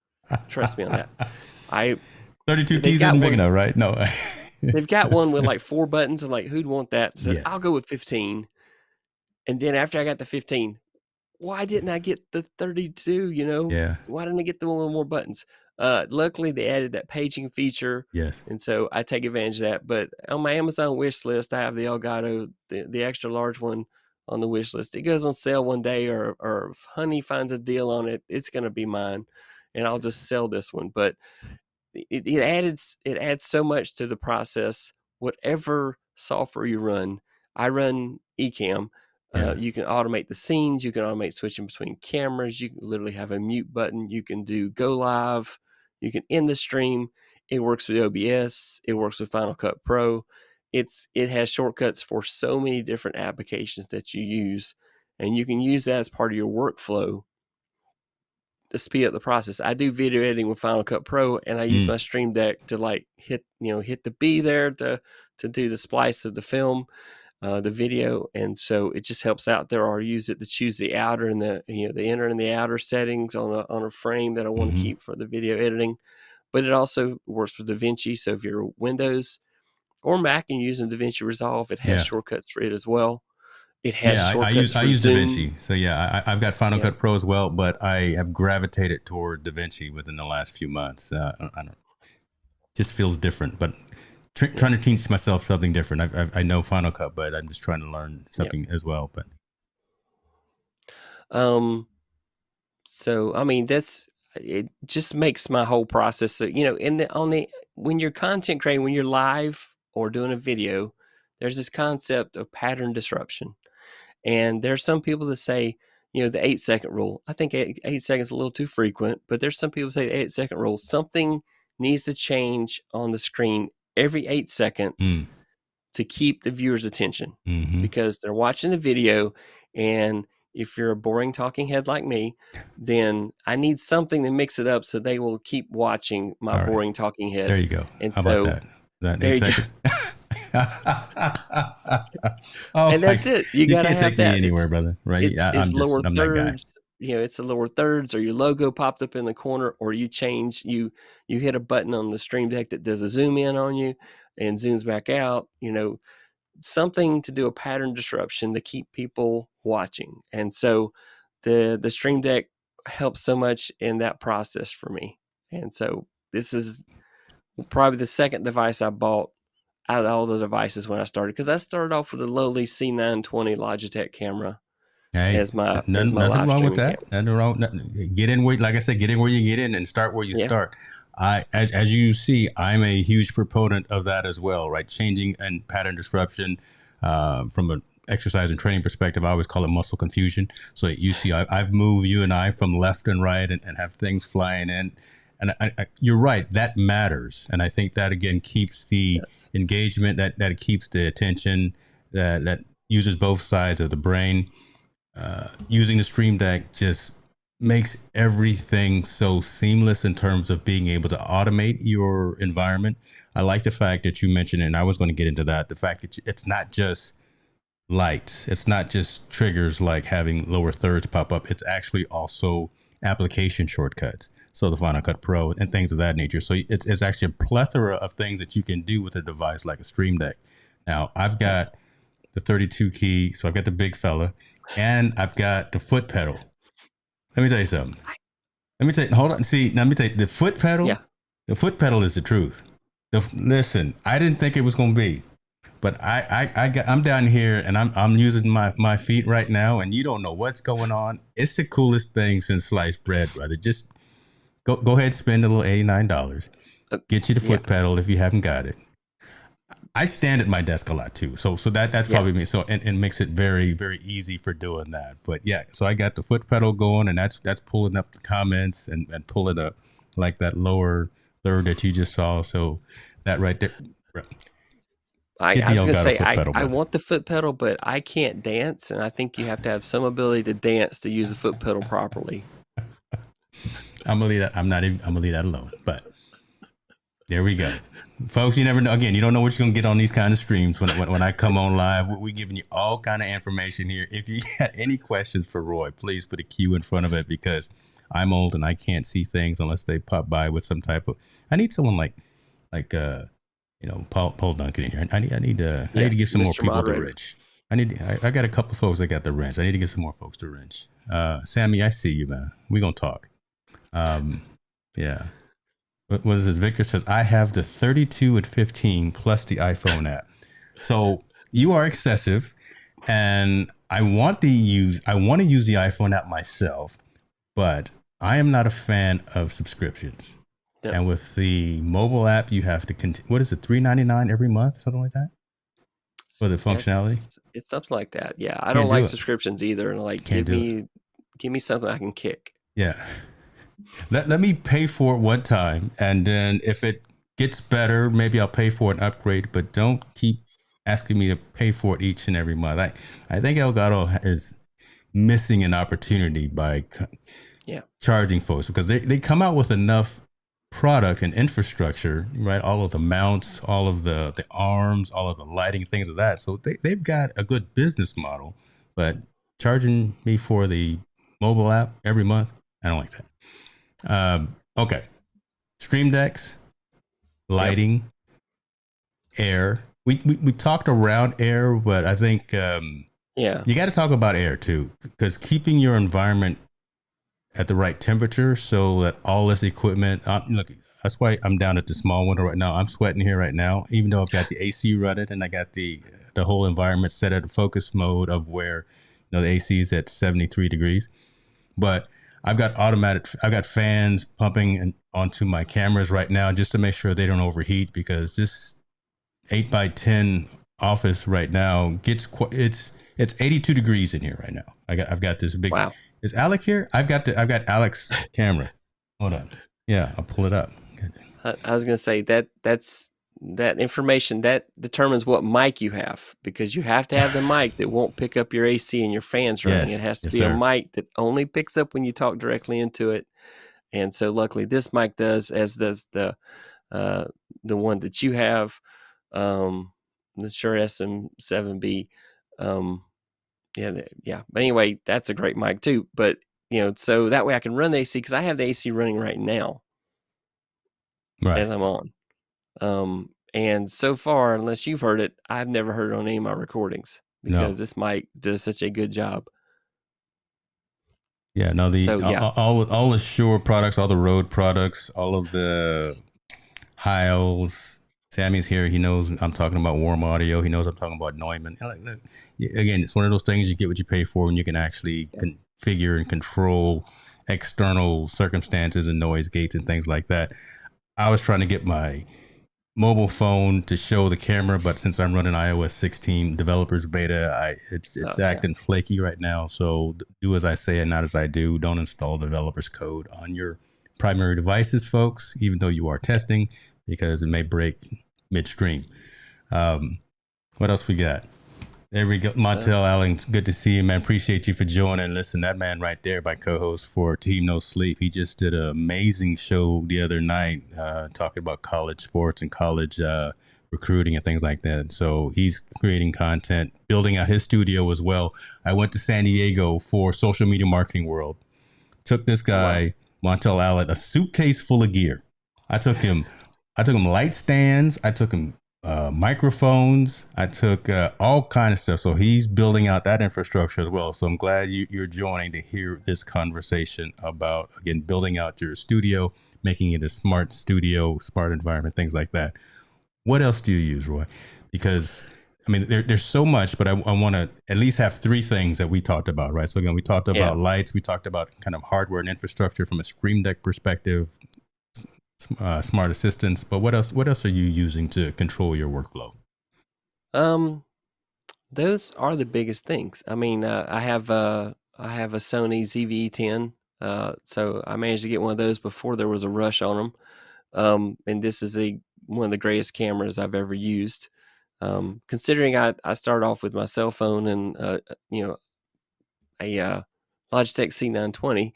Trust me on that. 32 keys isn't big enough, right? No. They've got one with like 4 buttons. I'm like, who'd want that? So I'll go with 15. And then after I got the 15, why didn't I get the 32? Why didn't I get the one with more buttons? Luckily, they added that paging feature. Yes. And so I take advantage of that. But on my Amazon wish list, I have the Elgato, the extra large one on the wish list. It goes on sale one day, or if Honey finds a deal on it, it's going to be mine. And I'll just sell this one. But it adds so much to the process. Whatever software you run, I run Ecamm. You can automate the scenes. You can automate switching between cameras. You can literally have a mute button. You can do go live. You can end the stream. It works with OBS. It works with Final Cut Pro. It has shortcuts for so many different applications that you use, and you can use that as part of your workflow to speed up the process. I do video editing with Final Cut Pro, and I use my Stream Deck to hit the B there to do the splice of the film, the video, and so it just helps out there. Or use it to choose the outer and the inner and the outer settings on a frame that I want to keep for the video editing. But it also works with DaVinci. So if you're Windows or Mac and you're using DaVinci Resolve, it has shortcuts for it as well. It has shortcuts I use DaVinci. So I've got Final Cut Pro as well, but I have gravitated toward DaVinci within the last few months. I don't, just feels different, but trying to teach myself something different. I know Final Cut, but I'm just trying to learn something as well. But so I mean, it just makes my whole process. So when you're content creating, when you're live or doing a video, there's this concept of pattern disruption. And there's some people that say, the 8-second rule. I think 8 seconds is a little too frequent, but there's some people say the 8-second rule. Something needs to change on the screen every 8 seconds to keep the viewer's attention, because they're watching the video, and if you're a boring talking head like me, then I need something to mix it up so they will keep watching my boring talking head. There you go. And how so, about that? That there 8 you seconds. And that's it. You got to can't have take that. me anywhere, brother. Right? It's lower I'm that guy. thirds. It's the lower thirds, or your logo popped up in the corner, or you hit a button on the Stream Deck that does a zoom in on you and zooms back out. Something to do a pattern disruption to keep people watching. And so the Stream Deck helps so much in that process for me. And so this is probably the second device I bought out of all the devices when I started, because I started off with a lowly C920 Logitech camera as my nothing live wrong with streaming that. camera. Nothing wrong. Get in where, like I said, get in where you get in and start where you start. As you see, I'm a huge proponent of that as well, right? Changing and pattern disruption from an exercise and training perspective. I always call it muscle confusion. So you see, I've moved you and I from left and right and have things flying in. And you're right, that matters. And I think that, again, keeps the engagement, that keeps the attention, that uses both sides of the brain. Using the Stream Deck just makes everything so seamless in terms of being able to automate your environment. I like the fact that you mentioned, and I was going to get into that, the fact that it's not just lights. It's not just triggers like having lower thirds pop up. It's actually also application shortcuts. So the Final Cut Pro and things of that nature. So it's actually a plethora of things that you can do with a device like a Stream Deck. Now, I've got the 32 key, so I've got the big fella, and I've got the foot pedal. Let me tell you something. Hold on. See, let me tell you, the foot pedal, the foot pedal is the truth. Listen, I didn't think it was going to be, but I'm down here and I'm using my feet right now, and you don't know what's going on. It's the coolest thing since sliced bread, brother. Just go ahead, spend a little $89. Get you the foot pedal if you haven't got it. I stand at my desk a lot too, so that's probably me. So and makes it very, very easy for doing that. But so I got the foot pedal going, and that's pulling up the comments and pulling up like that lower third that you just saw. So that right there. I was going to say, I want the foot pedal, but I can't dance, and I think you have to have some ability to dance to use the foot pedal properly. I'm gonna leave that. I'm gonna leave that alone. But there we go, folks. You never know. Again, you don't know what you're gonna get on these kind of streams. When I come on live, we're giving you all kind of information here. If you got any questions for Roy, please put a Q in front of it, because I'm old and I can't see things unless they pop by with some type of. I need someone like Paul Duncan in here. I need to give some Mr. more people Moderator. The wrench. I got a couple folks that got the wrench. I need to get some more folks to wrench. Sammy, I see you, man. We're gonna talk. What is this? Victor says, I have the 32 and 15 plus the iPhone app. So you are excessive, and I want to use the iPhone app myself, but I am not a fan of subscriptions. Yep. And with the mobile app, you have to what is it, $3.99 every month, something like that, for the functionality? It's something like that. Yeah, I don't like subscriptions either, and give me something I can kick. Yeah. Let me pay for it one time, and then if it gets better, maybe I'll pay for an upgrade, but don't keep asking me to pay for it each and every month. I think Elgato is missing an opportunity by charging folks, because they come out with enough product and infrastructure, right? All of the mounts, all of the arms, all of the lighting, things of that. So they've got a good business model, but charging me for the mobile app every month, I don't like that. Okay. Stream Decks, lighting, air. We talked around air, but I think you got to talk about air too, because keeping your environment at the right temperature so that all this equipment. Look, that's why I'm down at the small window right now. I'm sweating here right now, even though I've got the AC running and I got the whole environment set at a focus mode of where the AC is at 73 degrees, but I've got fans pumping onto my cameras right now just to make sure they don't overheat, because this 8x10 office right now it's 82 degrees in here right now. I've got this big. Wow. Is Alec here? I've got Alec's camera. Hold on. Yeah, I'll pull it up. I was gonna say that's that information that determines what mic you have, because you have to have the mic that won't pick up your AC and your fans running. Yes. It has to Yes, be a sir. mic that only picks up when you talk directly into it. And so luckily this mic does, as does the one that you have, the Shure SM7B. Yeah. But anyway, that's a great mic too. But so that way I can run the AC, because I have the AC running right now Right. as I'm on. And so far, unless you've heard it, I've never heard it on any of my recordings, No. because this mic does such a good job. Yeah. No. So, yeah. All the Shure products, all the Rode products, all of the Hiles. Sammy's here. He knows I'm talking about warm audio. He knows I'm talking about Neumann. Look, again, it's one of those things you get what you pay for when you can actually configure and control external circumstances and noise gates and things like that. I was trying to get my mobile phone to show the camera, but since I'm running iOS 16 developers beta, it's acting flaky right now. So do as I say and not as I do. Don't install developers code on your primary devices, folks, even though you are testing, because it may break midstream. What else we got? There we go. Montel Allen, good to see you, man. Appreciate you for joining. Listen, that man right there, my co-host for Team No Sleep, he just did an amazing show the other night talking about college sports and college recruiting and things like that. So he's creating content, building out his studio as well. I went to San Diego for Social Media Marketing World. Took this guy, Montel Allen, a suitcase full of gear. I took him light stands. I took him microphones. I took all kind of stuff. So he's building out that infrastructure as well. So I'm glad you're joining to hear this conversation about, again, building out your studio, making it a smart studio, smart environment, things like that. What else do you use, Roy? Because I mean, there's so much, but I want to at least have three things that we talked about, right? So again, we talked about lights. We talked about kind of hardware and infrastructure from a Stream Deck perspective, smart assistants. But what else are you using to control your workflow? Those are the biggest things. I mean, I have a Sony ZV-E10. So I managed to get one of those before there was a rush on them. And this is one of the greatest cameras I've ever used. Considering I started off with my cell phone and a Logitech C920.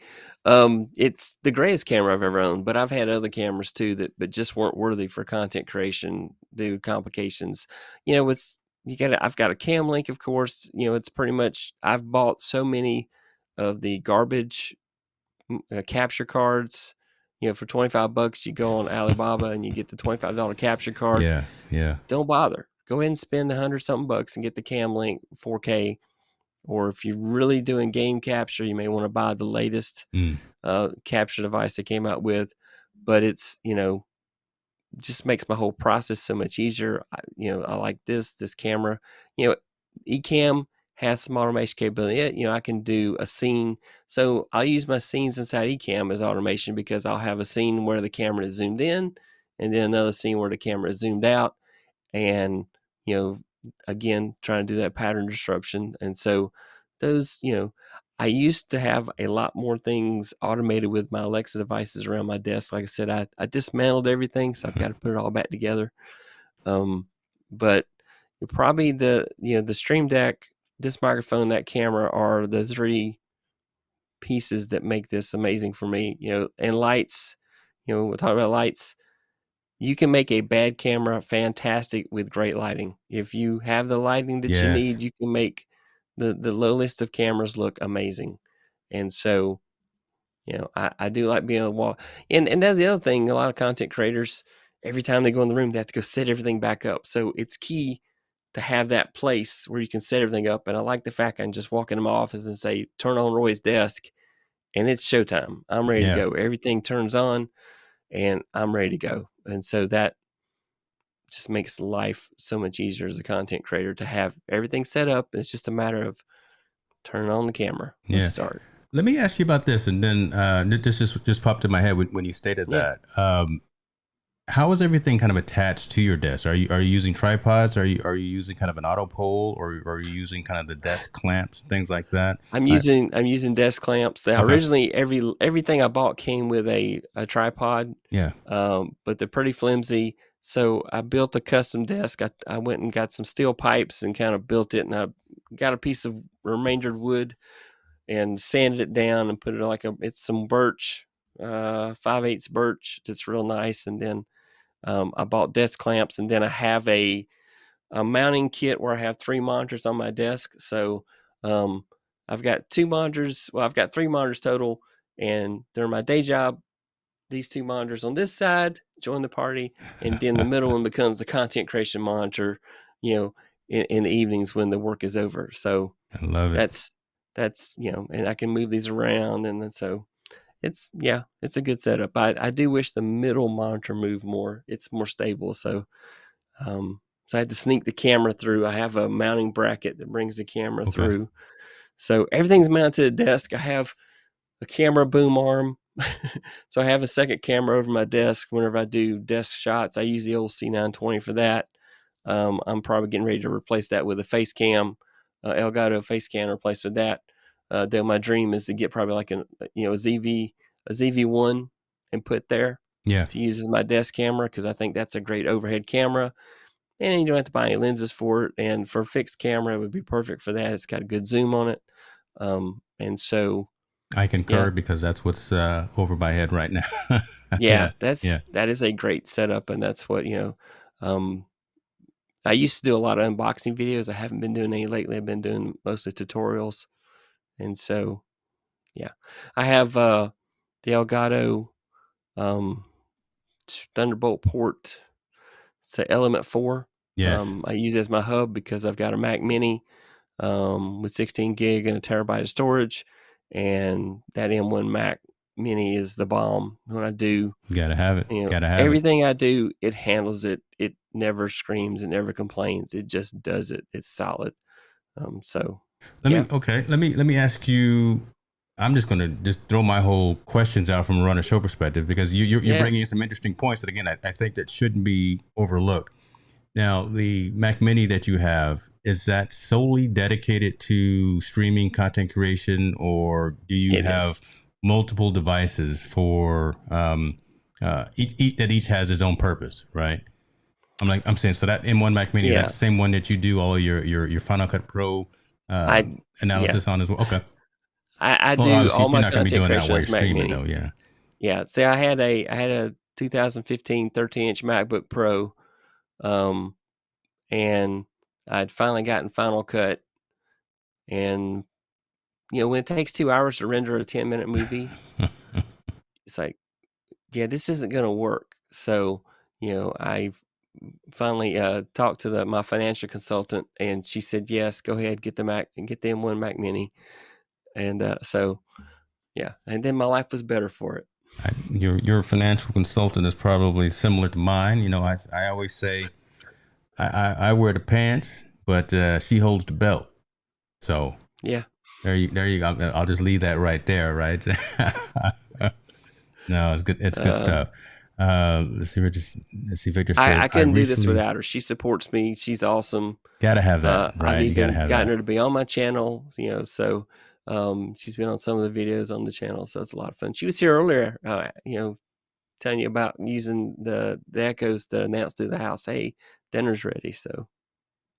It's the greatest camera I've ever owned, but I've had other cameras too but just weren't worthy for content creation due to complications. I've got a Cam Link, of course. It's pretty much, I've bought so many of the garbage capture cards. For $25, you go on Alibaba and you get the $25 capture card. Yeah. Don't bother. Go ahead and spend $100-something bucks and get the Cam Link 4K. Or if you're really doing game capture, you may want to buy the latest capture device they came out with. But it's, just makes my whole process so much easier. I like this camera. Ecamm has some automation capability. I can do a scene. So I'll use my scenes inside Ecamm as automation, because I'll have a scene where the camera is zoomed in and then another scene where the camera is zoomed out. And, again, trying to do that pattern disruption. And so those, I used to have a lot more things automated with my Alexa devices around my desk. Like I said, I dismantled everything, so I've got to put it all back together. But probably the Stream Deck, this microphone, that camera are the three pieces that make this amazing for me. And lights, we'll talk about lights. You can make a bad camera fantastic with great lighting. If you have the lighting that you need, you can make the low list of cameras look amazing. And so, I do like being able to walk. And that's the other thing. A lot of content creators, every time they go in the room, they have to go set everything back up. So it's key to have that place where you can set everything up. And I like the fact I can just walk into my office and say, turn on Roy's desk, and it's showtime. I'm ready to go. Everything turns on and I'm ready to go. And so that just makes life so much easier as a content creator to have everything set up. It's just a matter of turning on the camera. Let's start. Let me ask you about this, and then this just popped in my head when you stated that. How is everything kind of attached to your desk? Are you using tripods? Are you using kind of an auto pole, or are you using kind of the desk clamps, things like that? I'm using desk clamps. Originally, everything I bought came with a tripod. Yeah. But they're pretty flimsy. So I built a custom desk. I went and got some steel pipes and kind of built it, and I got a piece of remaindered wood and sanded it down and put it like it's some birch, 5/8 birch. That's real nice. And then I bought desk clamps, and then I have a mounting kit where I have 3 monitors on my desk. So I've got 2 monitors. Well, I've got 3 monitors total, and during my day job, these 2 monitors on this side join the party, and then the middle one becomes the content creation monitor, in the evenings when the work is over. So I love it. that's and I can move these around, and then so it's a good setup. I do wish the middle monitor moved more. It's more stable. So I had to sneak the camera through. I have a mounting bracket that brings the camera through. So everything's mounted to the desk. I have a camera boom arm. So I have a second camera over my desk whenever I do desk shots. I use the old C920 for that. I'm probably getting ready to replace that with a face cam, Elgato face cam, replaced with that. Then my dream is to get probably like a ZV-1 and put there to use as my desk camera, because I think that's a great overhead camera. And you don't have to buy any lenses for it. And for a fixed camera, it would be perfect for that. It's got a good zoom on it. And so I concur, because that's what's over my head right now. that is a great setup. And that's what, I used to do a lot of unboxing videos. I haven't been doing any lately. I've been doing mostly tutorials. And so, I have the Elgato Thunderbolt port, say Element 4. Yes. I use it as my hub because I've got a Mac Mini with 16 gig and a terabyte of storage, and that M1 Mac Mini is the bomb. When I do, you gotta have it. Everything I do, it handles it. It never screams. It never complains. It just does it. It's solid. Let me ask you. I'm just going to throw my whole questions out from a runner show perspective, because you're bringing in some interesting points that, again, I think that shouldn't be overlooked. Now, the Mac Mini that you have, is that solely dedicated to streaming content creation, or do you have multiple devices for each that each has its own purpose, right? I'm saying, so that M1 Mac Mini, is that the same one that you do all your Final Cut Pro analysis on as well? Okay. I do all my content creation on as Mac Mini. Though, Yeah. See, I had a 2015 13-inch MacBook Pro, and I'd finally gotten Final Cut, and when it takes 2 hours to render a 10-minute movie, it's like, this isn't going to work. So I finally talked to my financial consultant, and she said, yes, go ahead, get the Mac and get the M1 Mac Mini. And and then my life was better for it. Your financial consultant is probably similar to mine. I always say I wear the pants, but she holds the belt. So there you go. I'll just leave that right there, right? No, it's good. It's good stuff. Let's see, Victor says, I couldn't do this without her. She supports me. She's awesome. Gotta have that, right? I've even gotten her to be on my channel, so she's been on some of the videos on the channel, so it's a lot of fun. She was here earlier, telling you about using the echoes to announce to the house, hey, dinner's ready. So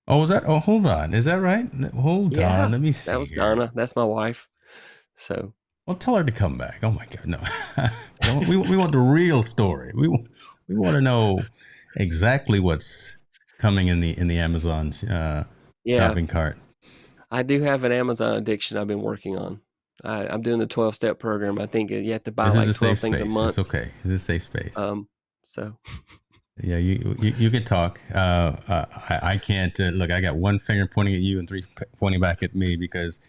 was that? Oh, hold on, is that right? Hold on, let me see. That was Donna. That's my wife. So well, tell her to come back. Oh my God, no. we want the real story. We want to know exactly what's coming in the Amazon shopping cart. I do have an Amazon addiction I've been working on. I'm doing the 12-step program. I think you have to buy like 12 things a month. It's okay. It's a safe space. So yeah, you can talk. I can't look. I got one finger pointing at you and 3 pointing back at me, because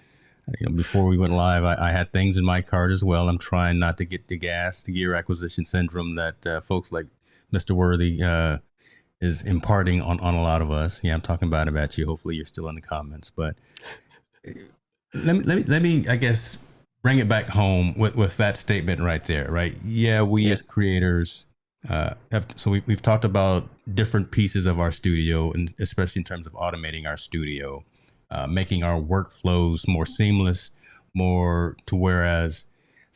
before we went live, I had things in my cart as well. I'm trying not to get the gear acquisition syndrome that folks like Mr. Worthy is imparting on a lot of us. Yeah, I'm talking about you. Hopefully you're still in the comments, but let me I guess bring it back home with that statement right there, right? Yeah, we as creators we've talked about different pieces of our studio, and especially in terms of automating our studio, making our workflows more seamless, more to whereas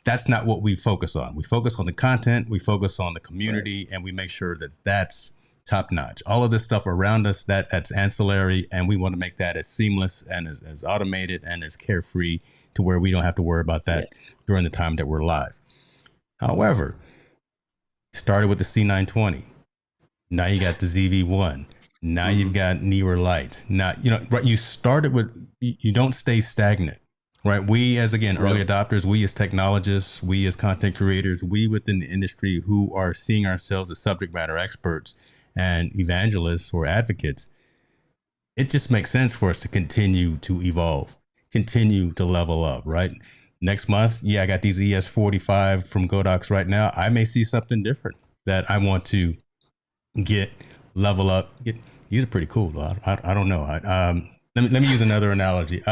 that's not what we focus on. We focus on the content, we focus on the community, and we make sure that that's top notch. All of this stuff around us that's ancillary, and we want to make that as seamless and as automated and as carefree to where we don't have to worry about that during the time that we're live. However, started with the C920. Now you got the ZV-1. Now you've got newer lights. Now, right, you started with, you don't stay stagnant, right? We as, again, early adopters, we as technologists, we as content creators, we within the industry who are seeing ourselves as subject matter experts and evangelists or advocates, it just makes sense for us to continue to evolve, continue to level up, right? Next month, I got these ES45 from Godox right now. I may see something different that I want to level up. These are pretty cool, though. I don't know. Let me use another analogy.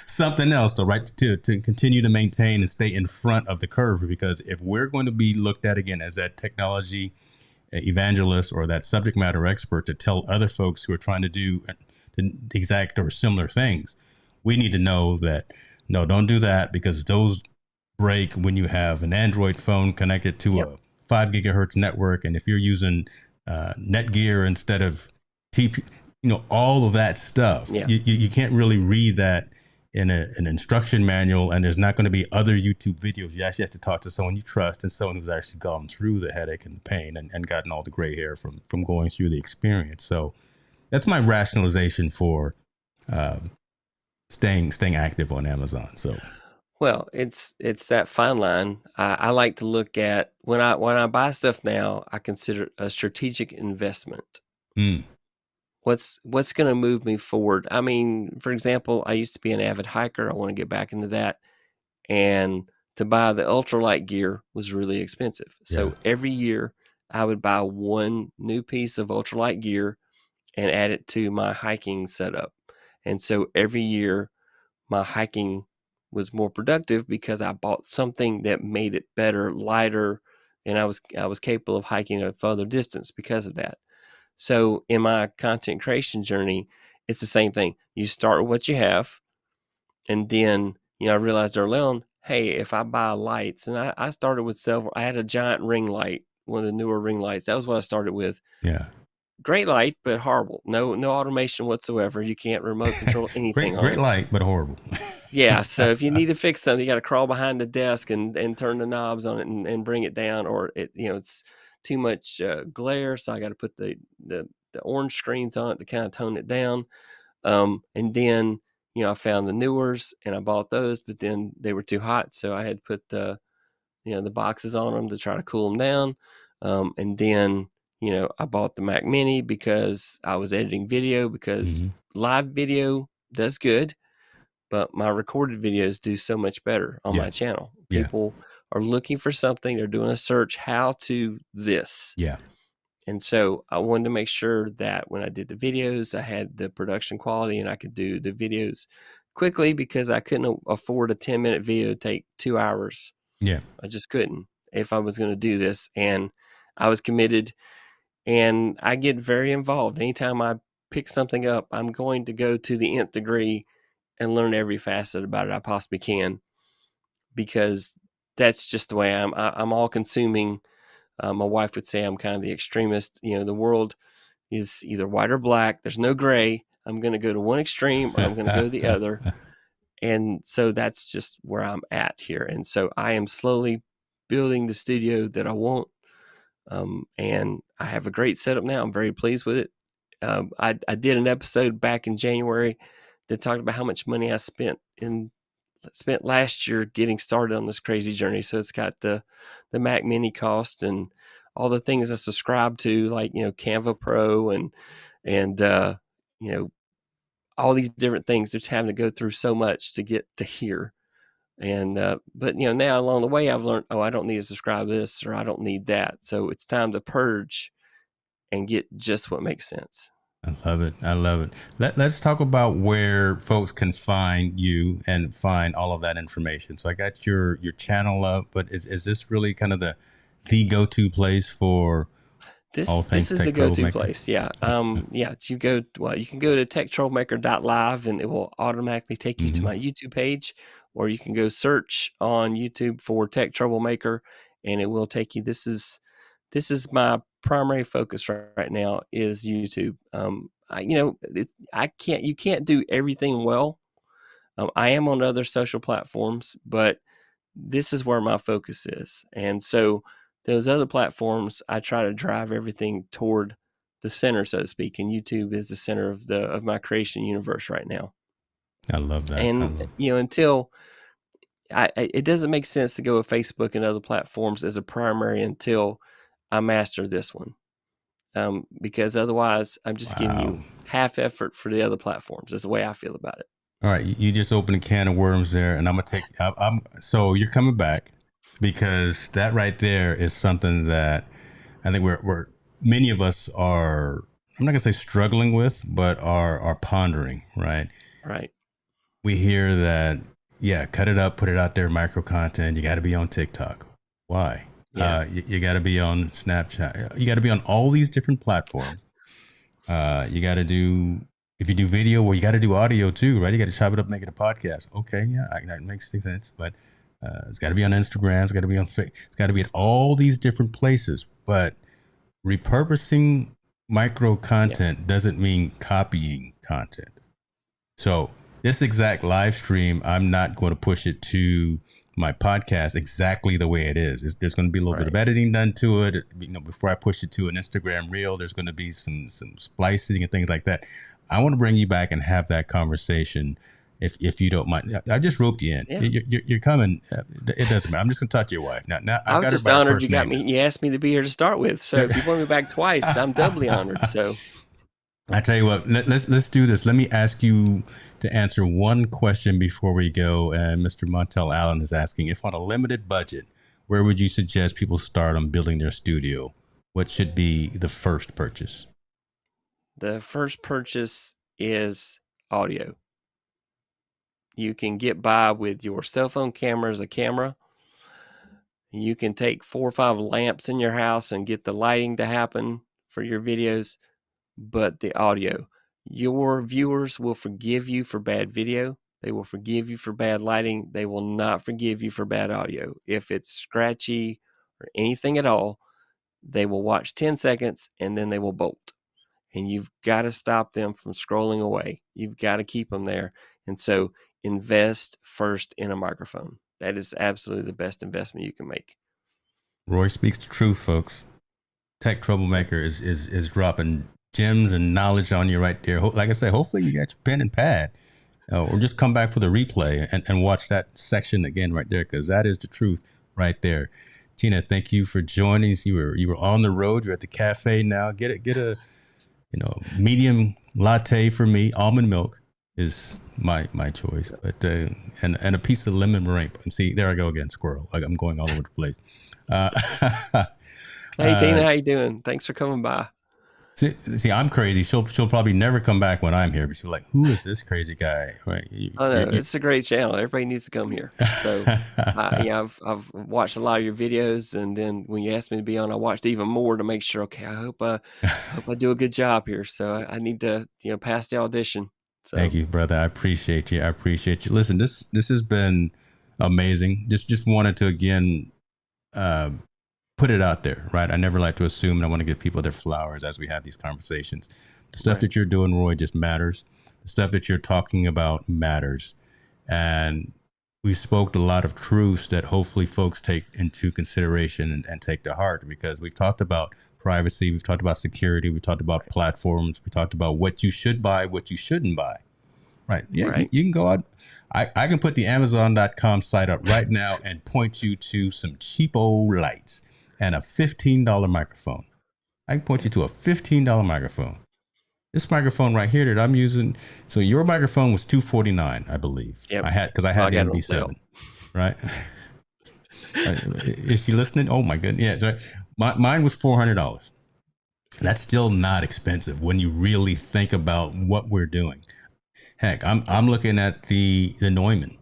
Something else, though, right? To continue to maintain and stay in front of the curve, because if we're going to be looked at again as that technology evangelist or that subject matter expert to tell other folks who are trying to do the exact or similar things, we need to know that, no, don't do that, because those break when you have an Android phone connected to a 5 gigahertz network. And if you're using Netgear instead of TP, all of that stuff, you can't really read that in an instruction manual, and there's not going to be other YouTube videos. You actually have to talk to someone you trust and someone who's actually gone through the headache and the pain and gotten all the gray hair from going through the experience. So that's my rationalization for staying active on Amazon. So, well, it's that fine line. I like to look at when I buy stuff now, I consider it a strategic investment. What's going to move me forward? I mean, for example, I used to be an avid hiker. I want to get back into that, and to buy the ultralight gear was really expensive. So every year I would buy one new piece of ultralight gear and add it to my hiking setup. And so every year my hiking was more productive because I bought something that made it better, lighter, and I was capable of hiking a further distance because of that. So in my content creation journey, it's the same thing. You start with what you have, and then I realized early on, hey, if I buy lights, and I started with several. I had a giant ring light, one of the newer ring lights. That was what I started with. Yeah. Great light, but horrible. No automation whatsoever. You can't remote control anything on it. Great light, but horrible. Yeah. So if you need to fix something, you got to crawl behind the desk and turn the knobs on it and bring it down, or it's too much glare. So I got to put the orange screens on it to kind of tone it down. And then, I found the newers and I bought those, but then they were too hot. So I had to put the boxes on them to try to cool them down. And then, I bought the Mac Mini because I was editing video, because live video does good, but my recorded videos do so much better on my channel. People are looking for something. They're doing a search, how to this. Yeah. And so I wanted to make sure that when I did the videos, I had the production quality and I could do the videos quickly, because I couldn't afford a 10-minute video to take 2 hours. Yeah. I just couldn't if I was going to do this. And I was committed, and I get very involved. Anytime I pick something up, I'm going to go to the nth degree and learn every facet about it I possibly can, because that's just the way I'm all consuming. My wife would say I'm kind of the extremist. The world is either white or black. There's no gray. I'm going to go to one extreme or I'm going to go to the other. And so that's just where I'm at here. And so I am slowly building the studio that I want. And I have a great setup now. I'm very pleased with it. I did an episode back in January that talked about how much money I spent last year getting started on this crazy journey. So it's got the Mac Mini cost and all the things I subscribe to, like, Canva Pro and all these different things. Just having to go through so much to get to here. And, but now along the way, I've learned, I don't need to subscribe to this, or I don't need that. So it's time to purge and get just what makes sense. I love it. Let's talk about where folks can find you and find all of that information. So I got your channel up, but is this really kind of the go-to place for all things this is Tech the go-to Troublemaker? place. Yeah. You can go to techtroublemaker.live and it will automatically take you to my YouTube page, or you can go search on YouTube for Tech Troublemaker and it will take you. This is this is my primary focus right now is YouTube. You can't do everything well. I am on other social platforms, but this is where my focus is. And so those other platforms, I try to drive everything toward the center, so to speak. And YouTube is the center of my creation universe right now. I love that. And until it doesn't make sense to go with Facebook and other platforms as a primary until I master this one. Because otherwise I'm just giving you half effort for the other platforms. Is the way I feel about it. All right, you just opened a can of worms there, and I'm gonna take. So you're coming back because that right there is something that I think we're many of us are. I'm not gonna say struggling with, but are pondering. Right. Right. We hear that. Yeah, cut it up, put it out there, micro content. You got to be on TikTok. Why? Yeah. You got to be on Snapchat. You got to be on all these different platforms. You got to do, if you do video, well, you got to do audio too, right? You got to chop it up, make it a podcast. Okay, yeah, that makes sense. But it's got to be on Instagram. It's got to be on Facebook. It's got to be at all these different places. But repurposing micro content doesn't mean copying content. So this exact live stream, I'm not going to push it to my podcast exactly the way it is. There's going to be a little bit of editing done to it. Before I push it to an Instagram reel, there's going to be some splicing and things like that. I want to bring you back and have that conversation, if you don't mind. I just roped you in. Yeah. You're coming. It doesn't matter. I'm just going to talk to your wife. Now I was just honored you got me. You asked me to be here to start with. So if you want me back twice, I'm doubly honored. So I tell you what, let's do this. Let me ask you to answer one question before we go. And Mr. Montel Allen is asking, if on a limited budget, where would you suggest people start on building their studio? What should be the first purchase? The first purchase is audio. You can get by with your cell phone camera as a camera. You can take 4 or 5 lamps in your house and get the lighting to happen for your videos. But the audio, your viewers will forgive you for bad video. They will forgive you for bad lighting. They will not forgive you for bad audio. If it's scratchy or anything at all, they will watch 10 seconds and then they will bolt. And you've got to stop them from scrolling away. You've got to keep them there. And so invest first in a microphone. That is absolutely the best investment you can make. Roy speaks the truth, folks. Tech Troublemaker is dropping gems and knowledge on you right there. Like I said, hopefully you got your pen and pad, or just come back for the replay and watch that section again right there, because that is the truth right there. Tina, thank you for joining us. You were on the road. You're at the cafe now. Get a medium latte for me. Almond milk is my choice, but and a piece of lemon meringue. And see, there I go again, squirrel. Like I'm going all over the place. Hey Tina, how you doing? Thanks for coming by. See, I'm crazy. She'll probably never come back when I'm here. But she's like, "Who is this crazy guy?" Right? It's a great channel. Everybody needs to come here. So, I've watched a lot of your videos, and then when you asked me to be on, I watched even more to make sure. Okay, I hope I do a good job here. So I need to pass the audition. So. Thank you, brother. I appreciate you. Listen, this has been amazing. Just wanted to again put it out there, right? I never like to assume, and I want to give people their flowers as we have these conversations. The stuff that you're doing, Roy, just matters. The stuff that you're talking about matters. And we spoke a lot of truths that hopefully folks take into consideration and take to heart, because we've talked about privacy, we've talked about security, we talked about platforms, we talked about what you should buy, what you shouldn't buy. Right. Yeah, right. You can go out. I can put the Amazon.com site up right now and point you to some cheapo lights and a $15 microphone. I can point you to a $15 microphone. This microphone right here that I'm using. So your microphone was $249, I believe. Yep. I had the MB7, right? Is she listening? Oh my goodness. Yeah. Mine was $400. That's still not expensive when you really think about what we're doing. Heck, I'm looking at the Neumann,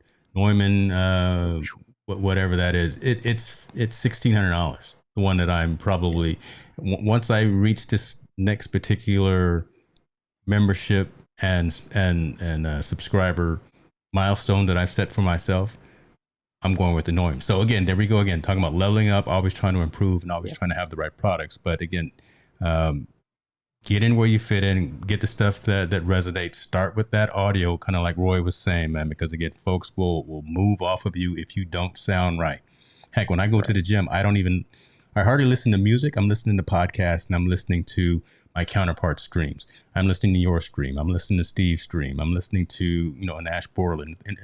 whatever that is. It's $1,600. The one that I'm probably, once I reach this next particular membership and subscriber milestone that I've set for myself, I'm going with the norm. So again, there we go again, talking about leveling up, always trying to improve and always trying to have the right products. But again, get in where you fit in, get the stuff that resonates. Start with that audio, kind of like Roy was saying, man, because again, folks will move off of you if you don't sound right. Heck, when I go to the gym, I hardly listen to music. I'm listening to podcasts and I'm listening to my counterpart streams. I'm listening to your stream. I'm listening to Steve's stream. I'm listening to, Nash Borland and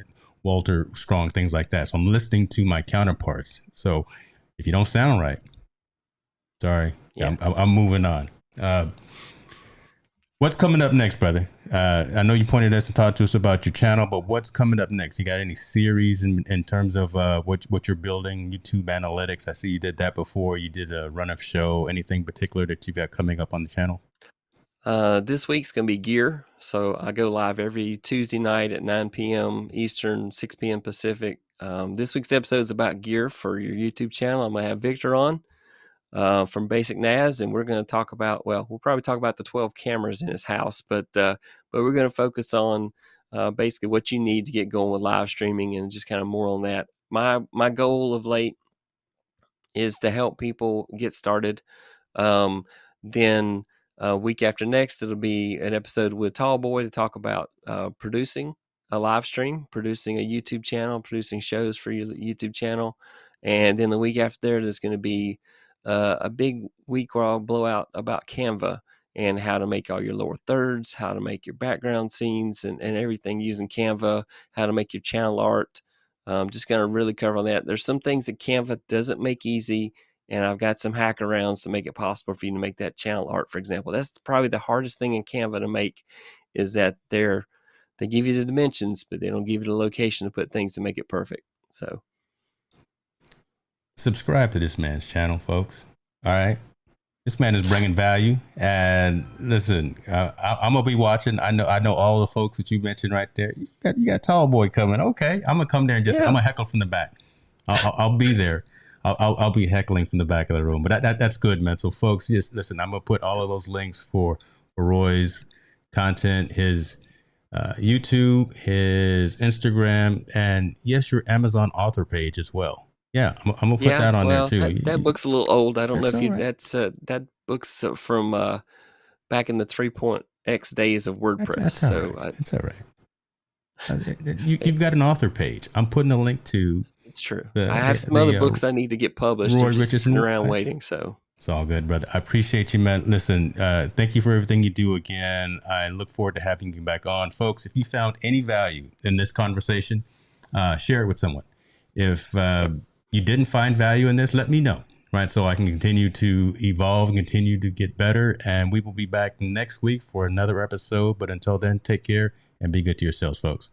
Walter Strong, things like that. So I'm listening to my counterparts. So if you don't sound right, sorry, I'm moving on. What's coming up next, brother? I know you pointed us and talked to us about your channel, but what's coming up next? You got any series in terms of what you're building, YouTube analytics? I see you did that before. You did a run of show. Anything particular that you got coming up on the channel? This week's going to be gear. So I go live every Tuesday night at 9 p.m. Eastern, 6 p.m. Pacific. This week's episode is about gear for your YouTube channel. I'm going to have Victor on from Basic NAS, and we're going to talk about, we'll probably talk about the 12 cameras in his house, but we're going to focus on basically what you need to get going with live streaming and just kind of more on that. My goal of late is to help people get started. Then week after next, it'll be an episode with Tall Boy to talk about producing a live stream, producing a YouTube channel, producing shows for your YouTube channel. And then the week after there, there's going to be a big week where I'll blow out about Canva and how to make all your lower thirds, how to make your background scenes and everything using Canva, how to make your channel art. Just going to really cover on that. There's some things that Canva doesn't make easy, and I've got some hack arounds to make it possible for you to make that channel art, for example. That's probably the hardest thing in Canva to make, is that they give you the dimensions, but they don't give you the location to put things to make it perfect. So subscribe to this man's channel, folks. All right. This man is bringing value, and listen, I'm gonna be watching. I know all the folks that you mentioned right there. You got Tall Boy coming. Okay, I'm gonna come there and I'm gonna heckle from the back. I'll be there. I'll be heckling from the back of the room. But that's good, man. So folks, just listen. I'm gonna put all of those links for Roy's content, his YouTube, his Instagram, and yes, your Amazon author page as well. Yeah, I'm gonna put that on there too. That book's a little old. I don't know if that book's from back in the 3.x days of WordPress. It's all right. You've got an author page. I'm putting a link to. It's true. I have some other books I need to get published. Roy just sitting around waiting. So it's all good, brother. I appreciate you, man. Listen, thank you for everything you do again. I look forward to having you back on, folks. If you found any value in this conversation, share it with someone. If you didn't find value in this, let me know, right? So I can continue to evolve and continue to get better. And we will be back next week for another episode. But until then, take care and be good to yourselves, folks.